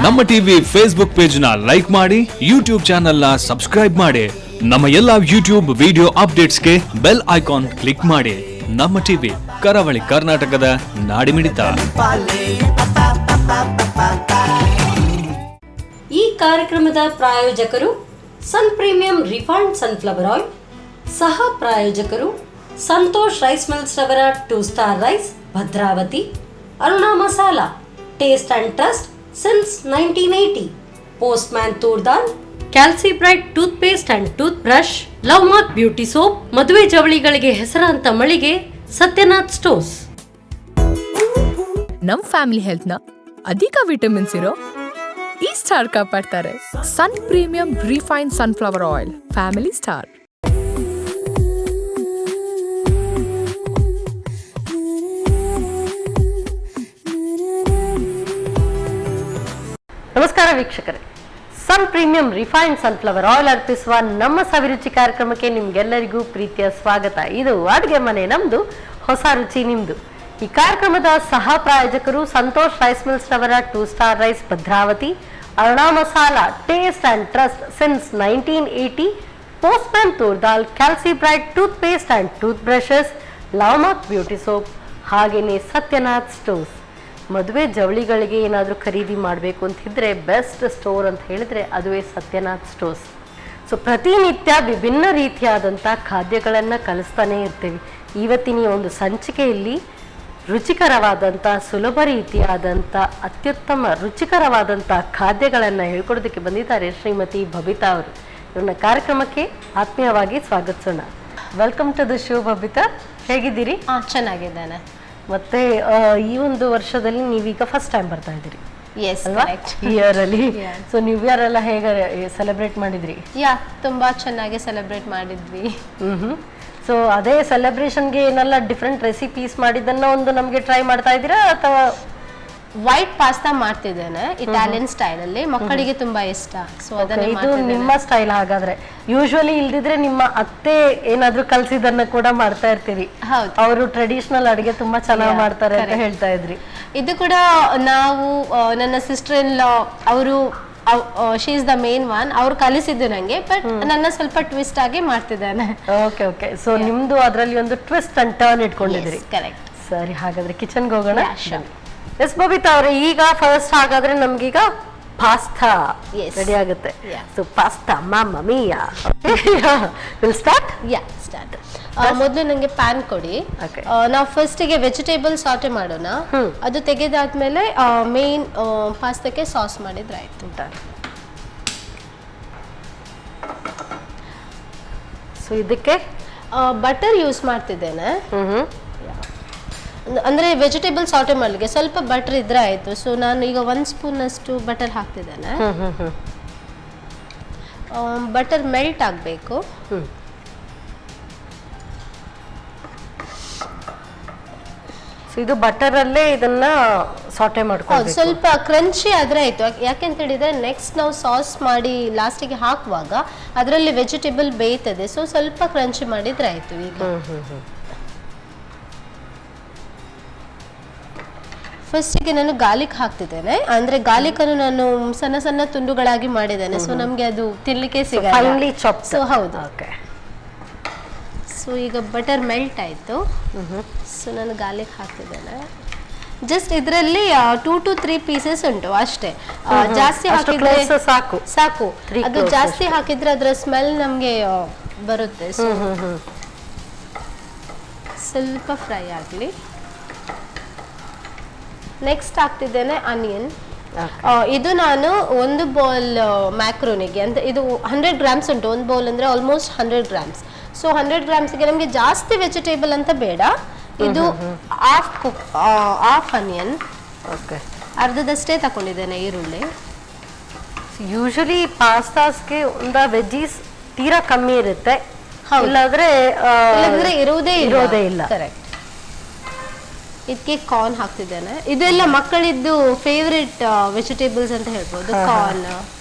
ನಮ್ಮ TV Facebook page ನ like ಮಾಡಿ, ಯೂಟ್ಯೂಬ್ ಚಾನೆಲ್ ನ ಸಬ್ಸ್ಕ್ರೈಬ್ ಮಾಡಿ. ನಮ್ಮ ಎಲ್ಲಾ ಯೂಟ್ಯೂಬ್ ವಿಡಿಯೋ ಅಪ್ಡೇಟ್ಸ್ಗೆ ಬೆಲ್ ಐಕಾನ್ ಕ್ಲಿಕ್ ಮಾಡಿ. ನಮ್ಮ ಟಿವಿ ಕರಾವಳಿ ಕರ್ನಾಟಕದ ನಾಡಿಮಿಡಿತ. ಈ ಕಾರ್ಯಕ್ರಮದ ಪ್ರಾಯೋಜಕರು sun premium refined sunflower oil, ಸಹ ಪ್ರಾಯೋಜಕರು ಸಂತೋಷ್ ರೈಸ್ ಮಿಲ್ಸ್ ರವರ 2 star rice Bhadravati, Aruna masala taste and trust since 1980, postman toor dal, Calcibright toothpaste and toothbrush, love mark beauty soap, ಮದುವೆ ಜವಳಿಗಳಿಗೆ ಹೆಸರಾಂತ ಮಳಿಗೆ ಸತ್ಯನಾಥ್ ಸ್ಟೋರ್ಸ್. ನಮ್ ಫ್ಯಾಮಿಲಿ ಹೆಲ್ತ್ ನ ಅಧಿಕ ವಿಟಮಿನ್ಸ್ ಇರೋ ಈ ಸ್ಟಾರ್ ಕಾಪಾಡ್ತಾರೆ. Sun premium refined sunflower oil, family star. ನಮಸ್ಕಾರ ವೀಕ್ಷಕರೇ, sun premium refined sunflower oil ಅರ್ಪಿಸುವ ನಮ್ಮ ಸವಿರುಚಿ ಕಾರ್ಯಕ್ರಮಕ್ಕೆ ನಿಮ್ಗೆಲ್ಲರಿಗೂ ಪ್ರೀತಿಯ ಸ್ವಾಗತ. ಇದು ಅಡುಗೆ ಮನೆ ನಮ್ದು, ಹೊಸ ರುಚಿ ನಿಮ್ದು. ಈ ಕಾರ್ಯಕ್ರಮದ ಸಹ ಪ್ರಾಯೋಜಕರು ಸಂತೋಷ್ ರೈಸ್ ಮಿಲ್ಸ್ ರವರ 2 star rice Bhadravati, Aruna masala taste and trust since 1980, postman toor dal, Calcibright toothpaste and toothbrushes, love mark beauty soap, ಹಾಗೇನೆ ಸತ್ಯನಾಥ್ ಸ್ಟೋರ್ಸ್. ಮದುವೆ ಜವಳಿಗಳಿಗೆ ಏನಾದರೂ ಖರೀದಿ ಮಾಡಬೇಕು ಅಂತಿದ್ರೆ ಬೆಸ್ಟ್ ಸ್ಟೋರ್ ಅಂತ ಹೇಳಿದ್ರೆ ಅದುವೇ ಸತ್ಯನಾಥ್ ಸ್ಟೋರ್ಸ್. ಸೊ ಪ್ರತಿನಿತ್ಯ ವಿಭಿನ್ನ ರೀತಿಯಾದಂಥ ಖಾದ್ಯಗಳನ್ನು ಕಲಿಸ್ತಾನೆ ಇರ್ತೀವಿ. ಇವತ್ತಿನ ಒಂದು ಸಂಚಿಕೆಯಲ್ಲಿ ರುಚಿಕರವಾದಂಥ, ಸುಲಭ ರೀತಿಯಾದಂಥ, ಅತ್ಯುತ್ತಮ ರುಚಿಕರವಾದಂಥ ಖಾದ್ಯಗಳನ್ನು ಹೇಳ್ಕೊಡೋದಕ್ಕೆ ಬಂದಿದ್ದಾರೆ ಶ್ರೀಮತಿ ಬಬಿತಾ ಅವರು. ಇವ್ರನ್ನ ಕಾರ್ಯಕ್ರಮಕ್ಕೆ ಆತ್ಮೀಯವಾಗಿ ಸ್ವಾಗತಿಸೋಣ. Welcome to the show Babita, ಹೇಗಿದ್ದೀರಿ? ಚೆನ್ನಾಗಿದ್ದೇನೆ. ಮತ್ತೆ ಈ ಒಂದು ವರ್ಷದಲ್ಲಿ ನೀವೀಗ ಫಸ್ಟ್ ಟೈಮ್ ಬರ್ತಾ ಇದ್ದೀರಿ ಅಲ್ವಾ ಇಯರ್ ಅಲ್ಲಿ? ಸೊ ನ್ಯೂ ಇಯರ್ ಎಲ್ಲ ಹೇಗೆ ಸೆಲೆಬ್ರೇಟ್ ಮಾಡಿದ್ರಿ? ತುಂಬಾ ಚೆನ್ನಾಗಿ ಸೆಲೆಬ್ರೇಟ್ ಮಾಡಿದ್ವಿ. ಸೊ ಅದೇ ಸೆಲೆಬ್ರೇಷನ್ಗೆ ಏನೆಲ್ಲ ಡಿಫ್ರೆಂಟ್ ರೆಸಿಪೀಸ್ ಮಾಡಿದ್ದನ್ನ ಒಂದು ನಮ್ಗೆ ಟ್ರೈ ಮಾಡ್ತಾ ಇದ್ದೀರಾ ಅಥವಾ? ವೈಟ್ ಪಾಸ್ತಾ ಮಾಡ್ತಿದ್ದೇನೆ ಇಟಾಲಿಯನ್ ಸ್ಟೈಲ್ ಅಲ್ಲಿ, ಮಕ್ಕಳಿಗೆ ತುಂಬಾ ಇಷ್ಟ. ಸೊ ಅದನ್ನ ಇದು ನಿಮ್ಮ ಸ್ಟೈಲ್ ಹಾಗಾದ್ರೆ. ಯೂಶುವಲಿ ಇಲ್ದಿದ್ರೆ ನಿಮ್ಮ ಅತ್ತೆ ಏನಾದ್ರೂ ಕಲ್ಸಿದನ್ನ ಕೂಡ ಮಾಡ್ತಾ ಇರ್ತೀವಿ. ಅವರು ಟ್ರೆಡಿಷನಲ್ ಅಡಿಗೆ ತುಂಬಾ ಚೆನ್ನಾಗಿ ಮಾಡ್ತಾರೆ ಅಂತ ಹೇಳ್ತಾ ಇದ್ರಿ. ಇದು ಕೂಡ ನಾವು ನನ್ನ ಸಿಸ್ಟರ್ ಇನ್ ಲಾ ಅವರು, she is the main one, ಅವ್ರು ಕಲಿಸಿದ್ದು ನಂಗೆ, ಬಟ್ ನನ್ನ ಸ್ವಲ್ಪ ಟ್ವಿಸ್ಟ್ ಆಗಿ ಮಾಡ್ತಿದ್ದೇನೆ. Okay okay. ಸೊ ನಿಮ್ದು ಅದರಲ್ಲಿ ಒಂದು ಟ್ವಿಸ್ಟ್ ಅಂಡ್ ಟರ್ನ್ ಇಟ್ಕೊಂಡಿದ್ದೀರಿ. ಕರೆಕ್ಟ್. ಸರಿ, ಹಾಗಾದ್ರೆ ಕಿಚನ್ಗೆ ಹೋಗೋಣ. ಎಸ್ ಬಬಿತಾ ಅವ್ರೆ, ಈಗ ಫಸ್ಟ್ ಹಾಗಾದ್ರೆ ನಮ್ಗೀಗ ಪಾಸ್ತಾ ರೆಡಿ ಆಗುತ್ತೆ. ಸೊ ಪಾಸ್ತಾ ಮಾಮಾ ಮಿಯಾ, ವಿಲ್ ಸ್ಟಾರ್ಟ್? ಸ್ಟಾರ್ಟ್. ಮೊದಲು ನಂಗೆ ಪ್ಯಾನ್ ಕೊಡಿ. ನಾವು ಫಸ್ಟಿಗೆ ವೆಜಿಟೇಬಲ್ ಸಾಟೆ ಮಾಡೋಣ. ಅದು ತೆಗೆದಾದ್ಮೇಲೆ ಮೇನ್ ಪಾಸ್ತಾಕ್ಕೆ ಸಾಸ್ ಮಾಡಿದ್ರೆ ಆಯ್ತು. ಸೊ ಇದಕ್ಕೆ ಬಟರ್ ಯೂಸ್ ಮಾಡ್ತಿದ್ದೇನೆ. ಅಂದ್ರೆ ವೆಜಿಟೇಬಲ್ ಸಾಟೆ ಮಾಡಲಿಕ್ಕೆ ಸ್ವಲ್ಪ ಬಟರ್ ಇದ್ರೆ ಆಯ್ತು. ಸೊ ನಾನು ಈಗ 1 ಸ್ಪೂನ್ ಅಷ್ಟು ಬಟರ್ ಹಾಕ್ತಿದ್ದೇನೆ. ಬಟರ್ ಮೆಲ್ಟ್ ಆಗಬೇಕು. ಇದು ಬಟರ್ ಅಲ್ಲೇ ಇದನ್ನ ಸಾಟೆ ಮಾಡ್ಕೊಂಡು ಸ್ವಲ್ಪ ಕ್ರಂಚಿ ಆದ್ರೆ ಆಯ್ತು. ಯಾಕೆಂತ ಹೇಳಿದ್ರೆ ನೆಕ್ಸ್ಟ್ ನಾವು ಸಾಸ್ ಮಾಡಿ ಲಾಸ್ಟಿಗೆ ಹಾಕುವಾಗ ಅದರಲ್ಲಿ ವೆಜಿಟೇಬಲ್ ಬೇಯ್ತದೆ. ಸೊ ಸ್ವಲ್ಪ ಕ್ರಂಚಿ ಮಾಡಿದ್ರೆ ಆಯ್ತು. ಈಗ ಫಸ್ಟಿಗೆ ನಾನು ಗಾರ್ಲಿಕ್ ಹಾಕ್ತಿದ್ದೇನೆ. ಅಂದ್ರೆ ಗಾರ್ಲಿಕ್ ಅನ್ನು ನಾನು ಸಣ್ಣ ಸಣ್ಣ ತುಂಡುಗಳಾಗಿ ಮಾಡಿದ್ದೇನೆ. ಸೊ ನಮ್ಗೆ ಅದು ತಿನ್ಲಿಕ್ಕೆ ಸಿಗಲ್ಲ. ಸೊ ಹೌದು. ಸೊ ಈಗ ಬಟರ್ ಮೆಲ್ಟ್ ಆಯ್ತು. ಸೊ ನಾನು ಗಾರ್ಲಿಕ್ ಹಾಕ್ತಿದ್ದೇನೆ. ಜಸ್ಟ್ ಇದರಲ್ಲಿ 2 to 3 ಪೀಸಸ್ ಉಂಟು ಅಷ್ಟೇ. ಜಾಸ್ತಿ ಹಾಕಿದ್ರೆ ಸಾಕು. ಅದು ಜಾಸ್ತಿ ಹಾಕಿದ್ರೆ ಅದರ ಸ್ಮೆಲ್ ನಮ್ಗೆ ಬರುತ್ತೆ. ಸೊ ಸ್ವಲ್ಪ ಫ್ರೈ ಆಗಲಿ. ನೆಕ್ಸ್ಟ್ ಹಾಕ್ತಿದ್ದೇನೆ ಆನಿಯನ್. ಇದು ನಾನು 1 ಬೌಲ್ ಮ್ಯಾಕ್ರೋನಿಗೆ ಅಂತ, ಇದು 100 ಗ್ರಾಮ್ಸ್ ಉಂಟು. 1 ಬೌಲ್ ಅಂದ್ರೆ ಆಲ್ಮೋಸ್ಟ್ 100 ಗ್ರಾಮ್ಸ್. ಸೊ 100 ಗ್ರಾಮ್ಸ್ಗೆ ನಮಗೆ ಜಾಸ್ತಿ ವೆಜಿಟೇಬಲ್ ಅಂತ ಬೇಡ. ಇದು ಹಾಫ್ ಆನಿಯನ್, ಅರ್ಧದಷ್ಟೇ ತಗೊಂಡಿದ್ದೇನೆ ಈರುಳ್ಳಿ. ಯೂಶಲಿ ಪಾಸ್ತಾಸ್ಗೆ ಒಂದು ವೆಜ್ಜೀಸ್ ತೀರಾ ಕಮ್ಮಿ ಇರುತ್ತೆ, ಇಲ್ಲಾಂದ್ರೆ ಇರೋದೇ ಇಲ್ಲ. ಕರೆಕ್ಟ್. ಇದಕ್ಕೆ ಕಾರ್ನ್ ಹಾಕ್ತಿದ್ದೇನೆ. ಇದೆಲ್ಲ ಮಕ್ಕಳಿದ್ದು ಫೇವರಿಟ್ ವೆಜಿಟೇಬಲ್ಸ್ ಅಂತ ಹೇಳ್ಬೋದು, ಕಾರ್ನ್.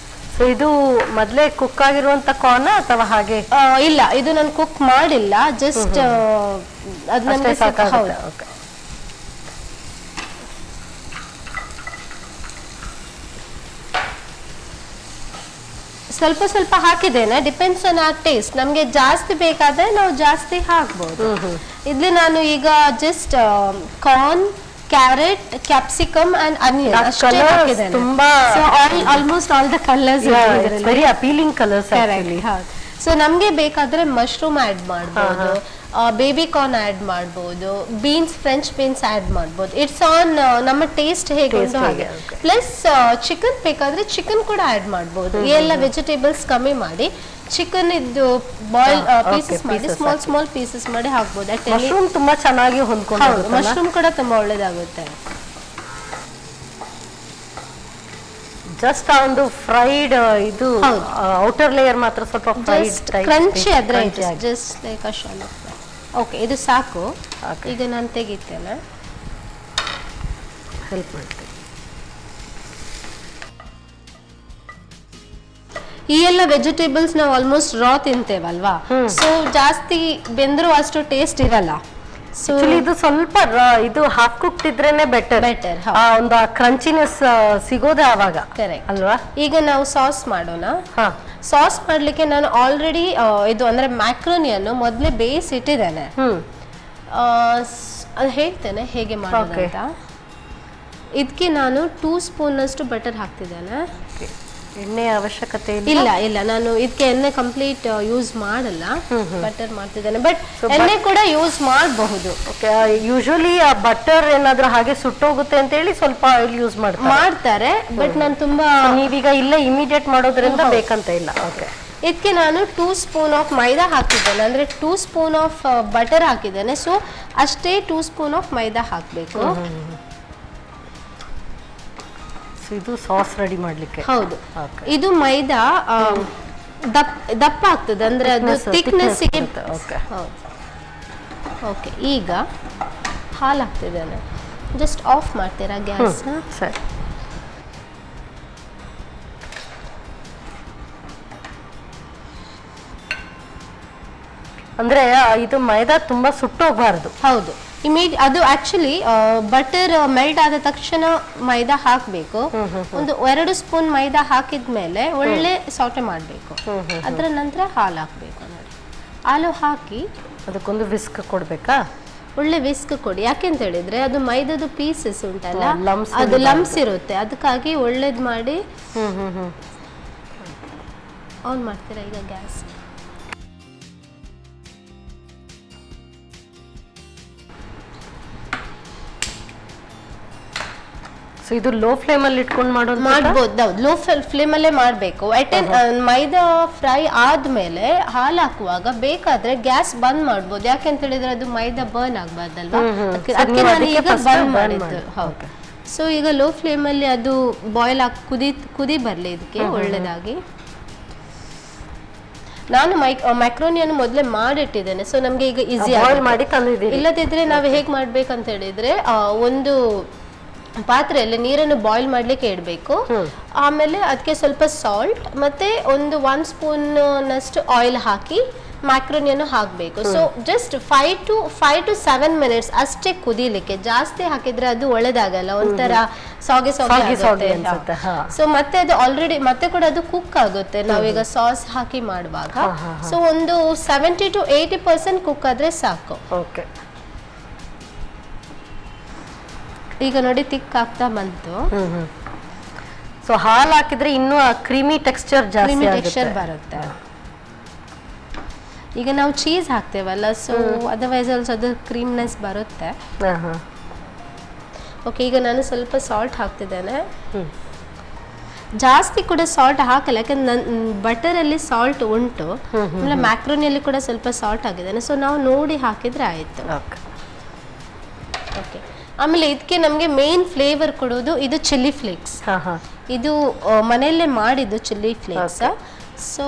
ಸೊ ಇದು ಮೊದಲೇ ಕುಕ್ ಆಗಿರುವಂತ ಕಾರ್ನ್ ಅಥವಾ ಹಾಗೆ? ಇಲ್ಲ, ಇದು ನಾನು ಕುಕ್ ಮಾಡಿಲ್ಲ, ಜಸ್ಟ್ ಅದನ್ನ. ಸ್ವಲ್ಪ ಸ್ವಲ್ಪ ಹಾಕಿದ್ದೇನೆ, ಡಿಪೆಂಡ್ಸ್ ಆನ್ ಆರ್ ಟೇಸ್ಟ್. ನಮ್ಗೆ ಜಾಸ್ತಿ ಬೇಕಾದ್ರೆ ನಾವು ಜಾಸ್ತಿ ಹಾಕ್ಬೋದು. ಇಲ್ಲಿ ನಾನು ಈಗ just corn, carrot, capsicum and onion ಅಷ್ಟೇ ಹಾಕಿದ್ದೇನೆ. ತುಂಬಾ almost all the colours very appealing colours. So ನಮ್ಗೆ ಬೇಕಾದ್ರೆ ಮಶ್ರೂಮ್ ಆಡ್ ಮಾಡ್ಬೋದು, ಬೇಬಿ ಕಾರ್ನ್ ಆಡ್ ಮಾಡ್ಬೋದು, ಬೀನ್ಸ್, ಫ್ರೆಂಚ್ ಬೀನ್ಸ್ ಆಡ್ ಮಾಡ್ಬೋದು. ಇಟ್ಸ್ ಆನ್ ನಮ್ಮ ಟೇಸ್ಟ್ ಹೇಗೆ ಉಂಟು ಹಾಗೆ. ಪ್ಲಸ್ ಚಿಕನ್ ಬೇಕಾದ್ರೆ ಚಿಕನ್ ಕೂಡ ಆಡ್ ಮಾಡ್ಬೋದು. ಈ ಎಲ್ಲ ವೆಜಿಟೇಬಲ್ಸ್ ಕಮ್ಮಿ ಮಾಡಿ ಚಿಕನ್ ಇದ್ದು ಬಾಯ್ಲ್ ಪೀಸಸ್ ಮಾಡಿ ಸ್ಮಾಲ್ ಪೀಸಸ್ ಮಾಡಿ ಹಾಕ್ಬೋದು. ಮಶ್ರೂಮ್ ತುಂಬಾ ಚೆನ್ನಾಗಿ ಹೊಂದ್ಕೊಂಡು, ಮಶ್ರೂಮ್ ಕೂಡ ತುಂಬಾ ಒಳ್ಳೇದಾಗುತ್ತೆ. ಜಸ್ಟ್ ಒಂದು ಫ್ರೈಡ್ ಇದು ಔಟರ್ ಲೇಯರ್ ಮಾತ್ರ ಸ್ವಲ್ಪ ಕ್ರಂಚಿ ಆದ್ರೆ just like a shallow fry. Okay, ಇದು ಸಾಕು. ಈಗ ನಾನು ತೆಗಿತೇನೆ, ಹೆಲ್ಪ್ ಮಾಡ್ತೀನಿ. ಈ ಎಲ್ಲ ವೆಜಿಟೇಬಲ್ಸ್ ನಾವು ಆಲ್ಮೋಸ್ಟ್ ರಾ ತಿಂತೇವಲ್ವಾ, ಸೊ ಜಾಸ್ತಿ ಬೆಂದ್ರು ಅಷ್ಟು ಟೇಸ್ಟ್ ಇರಲ್ಲ. ಸೊ ಇದು ಸ್ವಲ್ಪ ಇದು ಹಾಫ್ ಕುಕ್ಡ್ ಇದ್ರೇನೆ ಬೆಟರ್. ಒಂದು ಕ್ರಂಚಿನೆಸ್ ಸಿಗೋದೇ ಆವಾಗ, ಅಲ್ವಾ? ಈಗ ನಾವು ಸಾಸ್ ಮಾಡೋಣ. ಸಾಸ್ ಮಾಡ್ಲಿಕ್ಕೆ ನಾನು ಆಲ್ರೆಡಿ ಇದು ಅಂದ್ರೆ ಮ್ಯಾಕ್ರೋನಿಯನ್ನು ಮೊದಲೇ ಬೇಯಿಸಿ ಇಟ್ಟಿದ್ದೇನೆ. ಅದು ಹೇಳ್ತೇನೆ ಹೇಗೆ ಮಾಡೋದು ಅಂತ. ಇದಕ್ಕೆ ನಾನು 2 ಸ್ಪೂನ್ ಅಷ್ಟು ಬಟರ್ ಹಾಕ್ತಿದ್ದೇನೆ. ಎಣ್ಣೆ ಅವಶ್ಯಕತೆ ಇಲ್ಲ, ನಾನು ಇದಕ್ಕೆ ಎಣ್ಣೆ ಕಂಪ್ಲೀಟ್ ಯೂಸ್ ಮಾಡಲ್ಲ, ಬಟರ್ ಮಾಡ್ತಿದ್ದೇನೆ. ಬಟ್ ಎಣ್ಣೆ ಕೂಡ ಯೂಸ್ ಮಾಡಬಹುದು. ಯೂಶುವಲಿ ಬಟರ್ ಏನಾದ್ರೂ ಹಾಗೆ ಸುಟ್ಟೋಗುತ್ತೆ ಅಂತ ಹೇಳಿ ಸ್ವಲ್ಪ ಆಯಿಲ್ ಯೂಸ್ ಮಾಡ್ತಾರೆ. ಬಟ್ ನಾನು ತುಂಬಾ ನೀವೀಗ ಇಲ್ಲ ಇಮಿಡಿಯೇಟ್ ಮಾಡೋದ್ರಿಂದ ಬೇಕಂತ ಇಲ್ಲ. ಓಕೆ, ಇದಕ್ಕೆ ನಾನು 2 ಸ್ಪೂನ್ ಆಫ್ ಮೈದಾ ಹಾಕಿದ್ದೇನೆ, ಅಂದ್ರೆ 2 ಸ್ಪೂನ್ ಆಫ್ ಬಟರ್ ಹಾಕಿದ್ದೇನೆ. ಸೊ ಅಷ್ಟೇ 2 ಸ್ಪೂನ್ ಆಫ್ ಮೈದಾ ಹಾಕಬೇಕು. ಇದು ಸಾಸ್ ರೆಡಿ ಮಾಡ್ಲಿಕ್ಕೆ. ಹೌದು, ಇದು ಮೈದಾ ದಪ್ಪ ಆಗ್ತದೆ, ಅಂದ್ರೆ ಅದು ಥಿಕ್ನೆಸ್. ಓಕೆ, ಈಗ ಹಾಲು ಹಾಕ್ತಿದ್ದೇನೆ. ಜಸ್ಟ್ ಆಫ್ ಮಾಡ್ತೀರಾ ಗ್ಯಾಸ್? ಸರಿ. ಅಂದ್ರೆ ಇದು ಮೈದಾ ತುಂಬಾ ಸುಟ್ಟೋಗ್ಬಾರ್ದು. ಹೌದು, ಅದು ಆಕ್ಚುಲಿ ಬಟರ್ ಮೆಲ್ಟ್ ಆದ ತಕ್ಷಣ ಮೈದಾ ಹಾಕಬೇಕು. ಒಂದು 2 ಸ್ಪೂನ್ ಮೈದಾ ಹಾಕಿದ್ಮೇಲೆ ಒಳ್ಳೆ ಸೌಟೆ ಮಾಡಬೇಕು. ಅದರ ನಂತರ ಹಾಲು ಹಾಕಬೇಕು. ನೋಡಿ, ಹಾಲು ಹಾಕಿ ಅದಕ್ಕೊಂದು ವಿಸ್ಕ್ ಕೊಡ್ಬೇಕಾ? ಒಳ್ಳೆ ವಿಸ್ಕ್ ಕೊಡಿ. ಯಾಕೆಂತ ಹೇಳಿದ್ರೆ ಅದು ಮೈದಾದ ಪೀಸಸ್ ಉಂಟಲ್ಲ, ಅದು ಲಮ್ಸ್ ಇರುತ್ತೆ. ಅದಕ್ಕಾಗಿ ಒಳ್ಳೇದ್ ಮಾಡಿ ಆನ್ ಮಾಡ್ತೀರಾ ಈಗ ಗ್ಯಾಸ್? ಸೊ ಇದು ಲೋ ಫ್ಲೇಮ್ ಅಲ್ಲಿ ಇಟ್ಕೊಂಡು ಮಾಡ್ಬೋದು. ಲೋ ಫ್ಲೇಮ್ ಅಲ್ಲೇ ಮಾಡಬೇಕು. ಮೈದಾ ಫ್ರೈ ಆದ್ಮೇಲೆ ಹಾಲು ಹಾಕುವಾಗ ಬೇಕಾದ್ರೆ ಗ್ಯಾಸ್ ಬಂದ್ ಮಾಡ್ಬೋದು. ಯಾಕೆಂತ ಹೇಳಿದ್ರೆ ಅದು ಮೈದಾ ಬರ್ನ್ ಆಗ್ಬಾರ್ದಲ್ವಾ, ಅದಕ್ಕೆ ನಾನು ಈಗ ಬಂದ್ ಮಾಡಿದ್ದು. ಹೌದು. ಸೊ ಈಗ ಲೋ ಫ್ಲೇಮ್ ಅಲ್ಲಿ ಅದು ಬಾಯ್ಲ್ ಆಗಿ ಕುದಿ ಬರ್ಲಿ ಇದಕ್ಕೆ ಒಳ್ಳೇದಾಗಿ. ನಾನು ಮ್ಯಾಕ್ರೋನಿಯನ್ನು ಮೊದಲೇ ಮಾಡಿಟ್ಟಿದ್ದೇನೆ. ಸೊ ನಮ್ಗೆ ಈಗ ಈಸಿ ಮಾಡಿ ತಂದಿದ್ದೀರಿ. ಇಲ್ಲದಿದ್ರೆ ನಾವು ಹೇಗೆ ಮಾಡ್ಬೇಕಂತ ಹೇಳಿದ್ರೆ ಒಂದು ಪಾತ್ರೆಯಲ್ಲಿ ನೀರನ್ನು ಬಾಯ್ಲ್ ಮಾಡ್ಲಿಕ್ಕೆ ಇಡಬೇಕು. ಆಮೇಲೆ ಅದಕ್ಕೆ ಸ್ವಲ್ಪ ಸಾಲ್ಟ್ ಮತ್ತೆ ಒಂದು 1 ಸ್ಪೂನ್ ನಷ್ಟು ಆಯಿಲ್ ಹಾಕಿ ಮ್ಯಾಕ್ರೋನಿಯನ್ನು ಹಾಕಬೇಕು. ಸೊ ಜಸ್ಟ್ 5 to 7 ಮಿನಿಟ್ಸ್ ಅಷ್ಟೇ ಕುದಿಲಿಕ್ಕೆ. ಜಾಸ್ತಿ ಹಾಕಿದ್ರೆ ಅದು ಒಳ್ಳೇದಾಗಲ್ಲ, ಒಂಥರ ಸಾಗೆ ಆಗುತ್ತೆ. ಸೊ ಮತ್ತೆ ಅದು ಆಲ್ರೆಡಿ ಮತ್ತೆ ಕೂಡ ಅದು ಕುಕ್ ಆಗುತ್ತೆ ನಾವೀಗ ಸಾಸ್ ಹಾಕಿ ಮಾಡುವಾಗ. ಸೊ ಒಂದು 70 to 80% ಕುಕ್ ಆದ್ರೆ ಸಾಕು. ಓಕೆ, ಈಗ ನೋಡಿ ತಿಕ್ ಆಗ್ತಾ ಬಂತು. ಸೊ ಹಾಲು ಹಾಕಿದ್ರೆ ಇನ್ನೂ ಕ್ರೀಮಿ ಟೆಕ್ಸ್ಚರ್ ಬರುತ್ತೆ. ಈಗ ನಾವು ಚೀಸ್ ಹಾಕ್ತೇವಲ್ಲ, ಸೊ ಅದರ್ವೈಸ್ ಆಲ್ಸೋ ಅದು ಕ್ರೀಮ್ನೆಸ್ ಬರುತ್ತೆ. ಓಕೆ, ಈಗ ನಾನು ಸ್ವಲ್ಪ ಸಾಲ್ಟ್ ಹಾಕ್ತಿದ್ದೇನೆ. ಜಾಸ್ತಿ ಕೂಡ ಸಾಲ್ಟ್ ಹಾಕಲ್ಲ, ಯಾಕಂದ್ರೆ ಬಟರಲ್ಲಿ ಸಾಲ್ಟ್ ಉಂಟು, ಆಮೇಲೆ ಮ್ಯಾಕ್ರೋನಿಯಲ್ಲಿ ಕೂಡ ಸ್ವಲ್ಪ ಸಾಲ್ಟ್ ಹಾಕಿದ್ದೇನೆ. ಸೊ ನಾವು ನೋಡಿ ಹಾಕಿದ್ರೆ ಆಯ್ತು. ಓಕೆ, ಆಮೇಲೆ ಇದಕ್ಕೆ ನಮಗೆ ಮೇನ್ ಫ್ಲೇವರ್ ಕೊಡೋದು ಇದು ಚಿಲ್ಲಿ ಫ್ಲೇಕ್ಸ್. ಇದು ಮನೆಯಲ್ಲೇ ಮಾಡಿದ್ದು ಚಿಲ್ಲಿ ಫ್ಲೇಕ್ಸ್. ಸೊ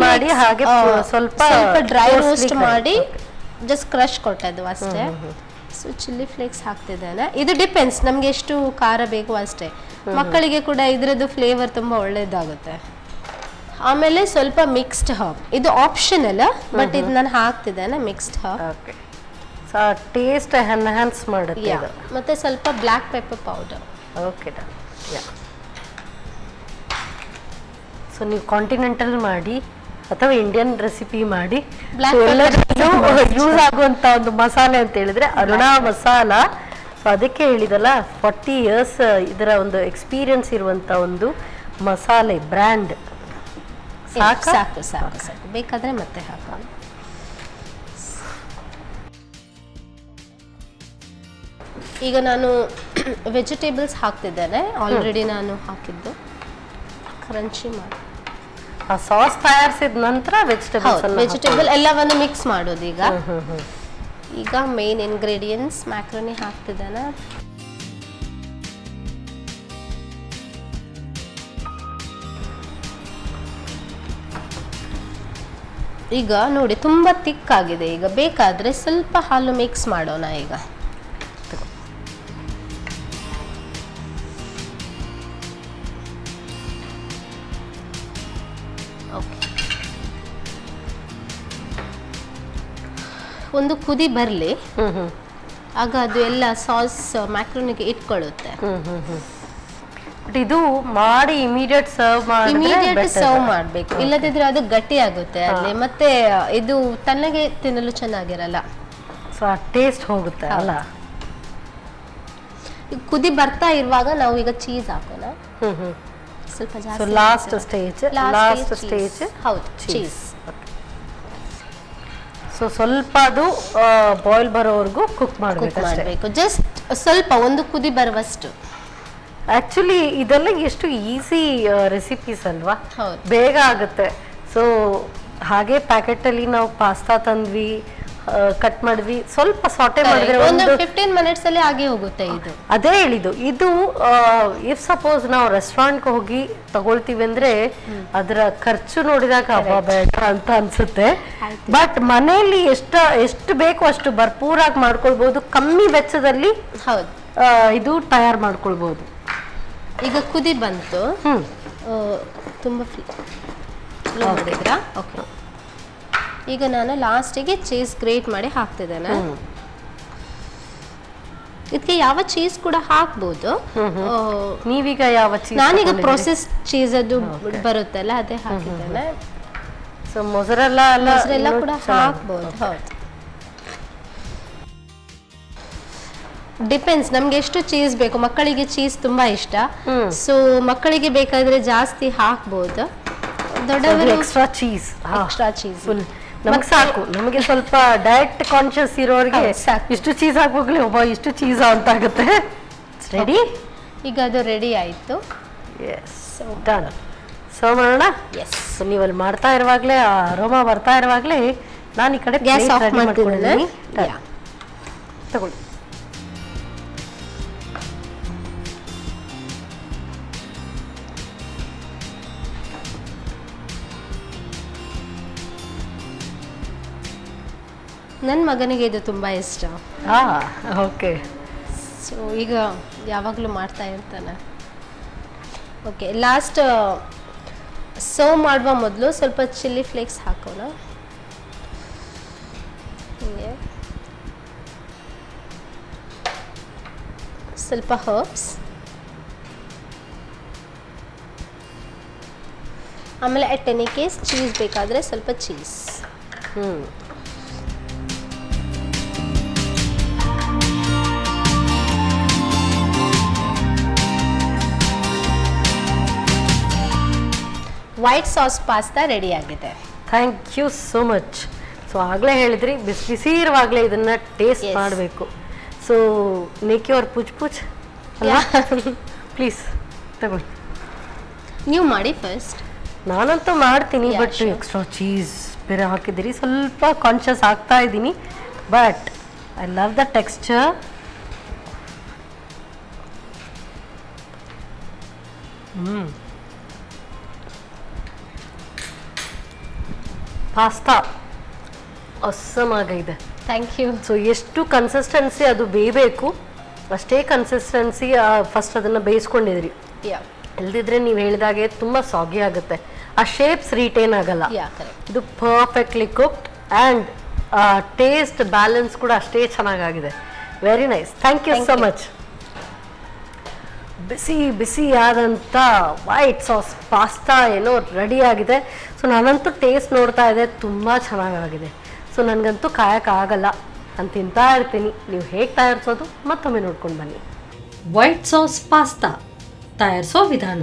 ಮಾಡಿ ಹಾಗೆ ಸ್ವಲ್ಪ ಡ್ರೈ ರೋಸ್ಟ್ ಮಾಡಿ ಜಸ್ಟ್ ಕ್ರಶ್ ಕೊಟ್ಟದ್ದು ಅಷ್ಟೇ. ಸೊ ಚಿಲ್ಲಿ ಫ್ಲೇಕ್ಸ್ ಹಾಕ್ತಿದ್ದೇನೆ. ಇದು ಡಿಪೆಂಡ್ಸ್ ನಮ್ಗೆ ಎಷ್ಟು ಖಾರ ಬೇಕು ಅಷ್ಟೇ. ಮಕ್ಕಳಿಗೆ ಕೂಡ ಇದ್ರದ್ದು ಫ್ಲೇವರ್ ತುಂಬಾ ಒಳ್ಳೇದಾಗುತ್ತೆ. ಆಮೇಲೆ ಸ್ವಲ್ಪ ಮಿಕ್ಸ್ಡ್ ಹರ್ಬ್, ಇದು ಆಪ್ಷನಲ್, ಬಟ್ ಇದು ನಾನು ಹಾಕ್ತಿದ್ದೇನೆ ಮಿಕ್ಸ್ಡ್ ಹರ್ಬ್. ಟೇಸ್ಟ್ ಎನ್ಹಾನ್ಸ್ ಮಾಡುತ್ತೆ. ಮತ್ತೆ ಸ್ವಲ್ಪ black pepper powder. Okay, so ನೀವು ಕಾಂಟಿನೆಂಟಲ್ ಮಾಡಿ ಅಥವಾ ಇಂಡಿಯನ್ ರೆಸಿಪಿ ಮಾಡಿ Black ಯೂಸ್ ಆಗುವಂತ ಒಂದು ಮಸಾಲೆ ಅಂತ ಹೇಳಿದ್ರೆ ಅರುಣಾ ಮಸಾಲ. ಸೊ ಅದಕ್ಕೆ ಹೇಳಿದಲ್ಲ 40 ಇಯರ್ಸ್ ಇದರ ಒಂದು ಎಕ್ಸ್ಪೀರಿಯನ್ಸ್ ಇರುವಂತ ಒಂದು ಮಸಾಲೆ ಬ್ರ್ಯಾಂಡ್. ಸಾಕು ಸಾಕು ಸಾಕು ಬೇಕಾದ್ರೆ ಮತ್ತೆ ಹಾಕೋಣ. ಈಗ ನಾನು ವೆಜಿಟೇಬಲ್ಸ್ ಹಾಕ್ತಿದ್ದೇನೆ, ಆಲ್ರೆಡಿ ನಾನು ಹಾಕಿದ್ದು ಕ್ರಂಚಿ ಮಾಡಿ. ಆ ಸಾಸ್ ತಯಾರಿಸಿದ ನಂತರ ವೆಜಿಟೇಬಲ್ ಎಲ್ಲವನ್ನು ಮಿಕ್ಸ್ ಮಾಡೋದು. ಈಗ ಮೇನ್ ಇಂಗ್ರೀಡಿಯೆಂಟ್ಸ್ ಮ್ಯಾಕ್ರೋನಿ ಹಾಕ್ತಿದ್ದೇನೆ. ಈಗ ನೋಡಿ ತುಂಬಾ ತಿಕ್ ಆಗಿದೆ. ಈಗ ಬೇಕಾದ್ರೆ ಸ್ವಲ್ಪ ಹಾಲು ಮಿಕ್ಸ್ ಮಾಡೋಣ. ಈಗ ಒಂದು ಕುದಿ ಬರಲಿ, ಆಗ ಅದು ಎಲ್ಲ ಸಾಸ್ ಮ್ಯಾಕ್ರೋನಿಗೆ ಇಟ್ಕೊಳ್ಳುತ್ತೆ. ಬಟ್ ಇದು ಮಾಡಿ ಇಮಿಡಿಯೇಟ್ ಸರ್ವ್ ಮಾಡಬೇಕು, ಇಲ್ಲದಿದ್ರೆ ಅದು ಗಟ್ಟಿ ಆಗುತ್ತೆ ಅಲ್ಲಿ, ಮತ್ತೆ ಇದು ತಣ್ಣಗೆ ತಿನ್ನಲು ಚೆನ್ನಾಗಿರಲ್ಲ. ಸೊ ಆ ಟೇಸ್ಟ್ ಹೋಗುತ್ತೆ ಅಲ್ಲ. ಕುದಿ ಬರ್ತಾ ಇರುವಾಗ ನಾವು ಈಗ ಚೀಸ್ ಹಾಕೋಣ. ಸ್ವಲ್ಪ ಜಾಸ್ತಿ. ಲಾಸ್ಟ್ ಸ್ಟೇಜ್ ಹೌದು, ಚೀಸ್. ಸೊ ಸ್ವಲ್ಪ ಅದು ಬಾಯ್ಲ್ ಬರೋವರೆಗೂ ಕುಕ್ ಮಾಡಬೇಕು. ಜಸ್ಟ್ ಸ್ವಲ್ಪ ಒಂದು ಕುದಿ ಬರುವಷ್ಟು. ಆಕ್ಚುಲಿ ಇದೆಲ್ಲ ಎಷ್ಟು ಈಸಿ ರೆಸಿಪೀಸ್ ಅಲ್ವಾ, ಬೇಗ ಆಗುತ್ತೆ. ಸೊ ಹಾಗೆ ಪ್ಯಾಕೆಟ್ ಅಲ್ಲಿ ನಾವು ಪಾಸ್ತಾ ತಂದ್ವಿ, ಕಟ್ ಮಾಡಿದ್ವಿ, ಸ್ವಲ್ಪ ಸಾಟೆ ಮಾಡಿದ್ರೆ ಒಂದು 15 ಮಿನಿಟ್ಸ್ ಅಲ್ಲಿ ಆಗಿ ಹೋಗುತ್ತೆ. ಇದು ಅದೇ ಹೇಳಿದ್ದು. ಇದು ಇಫ್ ಸಪೋಸ್ ನಾವು ರೆಸ್ಟೋರೆಂಟ್ಗೆ ಹೋಗಿ ತಗೊಳ್ತೀವಿ ಅಂದ್ರೆ ಅದರ ಖರ್ಚು ನೋಡಿದಾಗ ಹಬ್ಬ ಬೇಡ ಅಂತ ಅನ್ಸುತ್ತೆ. ಬಟ್ ಮನೆಯಲ್ಲಿ ಎಷ್ಟು ಬೇಕು ಅಷ್ಟು ಭರ್ಪೂರಾಗಿ ಮಾಡ್ಕೊಳ್ಬಹುದು, ಕಮ್ಮಿ ವೆಚ್ಚದಲ್ಲಿ. ಹೌದು, ಇದು ತಯಾರು ಮಾಡ್ಕೊಳ್ಬಹುದು. ಈಗ ಕುದಿ ಬಂತು, ತುಂಬಾ ನೋಡಿದ್ರಾ? ಓಕೆ, ಈಗ ನಾನು ಲಾಸ್ಟಿಗೆ ಚೀಸ್ ಗ್ರೇಟ್ ಮಾಡಿ ಹಾಕ್ತಿದ್ದೇನೆ. ಇದಕ್ಕೆ ಯಾವ ಚೀಸ್ ಕೂಡ ಹಾಕ್ಬೋದು. ನೀವೀಗ ಯಾವ ಚೀಸ್? ನಾನೀಗ ಪ್ರೊಸೆಸ್ ಚೀಸ್ ಅದು ಬರುತ್ತಲ್ಲ ಅದೇ ಹಾಕಿದ್ದೇನೆ. ಸೊ ಮೊಸರೆಲ್ಲ ಕೂಡ ಹಾಕ್ಬೋದು. ಹೌದು, ಡಿಪೆಂಡ್ಸ್ ನಮ್ಗೆ ಎಷ್ಟು ಚೀಸ್ ಬೇಕು. ಮಕ್ಕಳಿಗೆ ಚೀಸ್ ತುಂಬಾ ಇಷ್ಟ, ಸೊ ಮಕ್ಕಳಿಗೆ ಬೇಕಾದ್ರೆ ಜಾಸ್ತಿ ಹಾಕ್ಬೋದು. ದೊಡ್ಡವರು ಎಕ್ಸ್ಟ್ರಾ ಚೀಸ್ ಫುಲ್ ನಮಗೆ ಸಾಕು. ನಮಗೆ ಸ್ವಲ್ಪ ಡಯಟ್ ಕಾನ್ಶಿಯಸ್ ಇರೋರಿಗೆ ಇಷ್ಟು ಚೀಸ್ ಹಾಕ್ಬೋಗ್ಲಿ, ಒಬ್ಬ ಇಷ್ಟು ಚೀಸ್ ಅಂತ ಆಗುತ್ತೆ. ರೆಡಿ? ಈಗ ಅದು ರೆಡಿ ಆಯ್ತು. Yes, done. ಸರ್ವ್ ಮಾಡೋಣ. ಎಸ್, ನೀವು ಅಲ್ಲಿ ಮಾಡ್ತಾ ಇರುವಾಗಲೇ ಅರೋಮಾ ಬರ್ತಾ ಇರುವಾಗಲೇ ನಾನು ಈ ಕಡೆ ಗ್ಯಾಸ್ ಆಫ್ ಮಾಡ್ತಿದ್ದೀನಿ. ತಗೊಳ್ಳಿ. ನನ್ನ ಮಗನಿಗೆ ಇದು ತುಂಬ ಇಷ್ಟ. ಓಕೆ, ಸೊ ಈಗ ಯಾವಾಗಲೂ ಮಾಡ್ತಾ ಇರ್ತಾನೆ. ಓಕೆ, ಲಾಸ್ಟ್ ಸರ್ವ್ ಮಾಡುವ ಮೊದಲು ಸ್ವಲ್ಪ ಚಿಲ್ಲಿ ಫ್ಲೇಕ್ಸ್ ಹಾಕೋಣ. ಹೀಗೆ ಸ್ವಲ್ಪ ಹರ್ಬ್ಸ್, ಆಮೇಲೆ ಅಟ್ ಎನಿ ಕೇಸ್ ಚೀಸ್ ಬೇಕಾದರೆ ಸ್ವಲ್ಪ cheese. White sauce pasta ready ಆಗಿದೆ. Thank you so much. So ಆಗಲೇ ಹೇಳಿದ್ರಿ ಬಿಸಿ ಬಿಸಿ ಇರುವಾಗಲೇ ಇದನ್ನ ಟೇಸ್ಟ್ ಮಾಡಬೇಕು. So make your pooch please ತಗೊಳ್ಳಿ. ನೀವು ಮಾಡಿ ಫಸ್ಟ್. ನಾನಂತೂ ಮಾಡ್ತೀನಿ, ಬಟ್ ಎಕ್ಸ್ಟ್ರಾ ಚೀಸ್ ಬೇರೆ ಹಾಕಿದ್ದೀರಿ, ಸ್ವಲ್ಪ ಕಾನ್ಷಿಯಸ್ ಆಗ್ತಾ ಇದ್ದೀನಿ. But I love the texture. Pasta awesome ಆಗಿದೆ. Thank you. ಸೊ ಎಷ್ಟು ಕನ್ಸಿಸ್ಟೆನ್ಸಿ ಅದು ಬೇಯಬೇಕು ಅಷ್ಟೇ ಕನ್ಸಿಸ್ಟೆನ್ಸಿ ಫಸ್ಟ್ ಅದನ್ನು ಬೇಯಿಸ್ಕೊಂಡಿದ್ರಿ. ಇಲ್ದಿದ್ರೆ ನೀವು ಹೇಳಿದಾಗೆ ತುಂಬ ಸಾಗಿ ಆಗುತ್ತೆ, ಆ ಶೇಪ್ಸ್ ರಿಟೇನ್ ಆಗಲ್ಲ. ಇದು perfectly cooked and taste balance ಕೂಡ ಅಷ್ಟೇ ಚೆನ್ನಾಗಾಗಿದೆ. Very nice, thank you so much. ಬಿಸಿ ಬಿಸಿ ಆದಂಥ ವೈಟ್ ಸಾಸ್ ಪಾಸ್ತಾ ಏನೋ ರೆಡಿ ಆಗಿದೆ. ಸೊ ನಾನಂತೂ ಟೇಸ್ಟ್ ನೋಡ್ತಾ ಇದ್ದೆ, ತುಂಬ ಚೆನ್ನಾಗಾಗಿದೆ. ಸೊ ನನಗಂತೂ ಕಾಯೋಕ್ಕಾಗಲ್ಲ, ನಾನು ತಿಂತಾ ಇರ್ತೀನಿ. ನೀವು ಹೇಗೆ ತಯಾರಿಸೋದು ಮತ್ತೊಮ್ಮೆ ನೋಡ್ಕೊಂಡು ಬನ್ನಿ. ವೈಟ್ ಸಾಸ್ ಪಾಸ್ತಾ ತಯಾರಿಸೋ ವಿಧಾನ.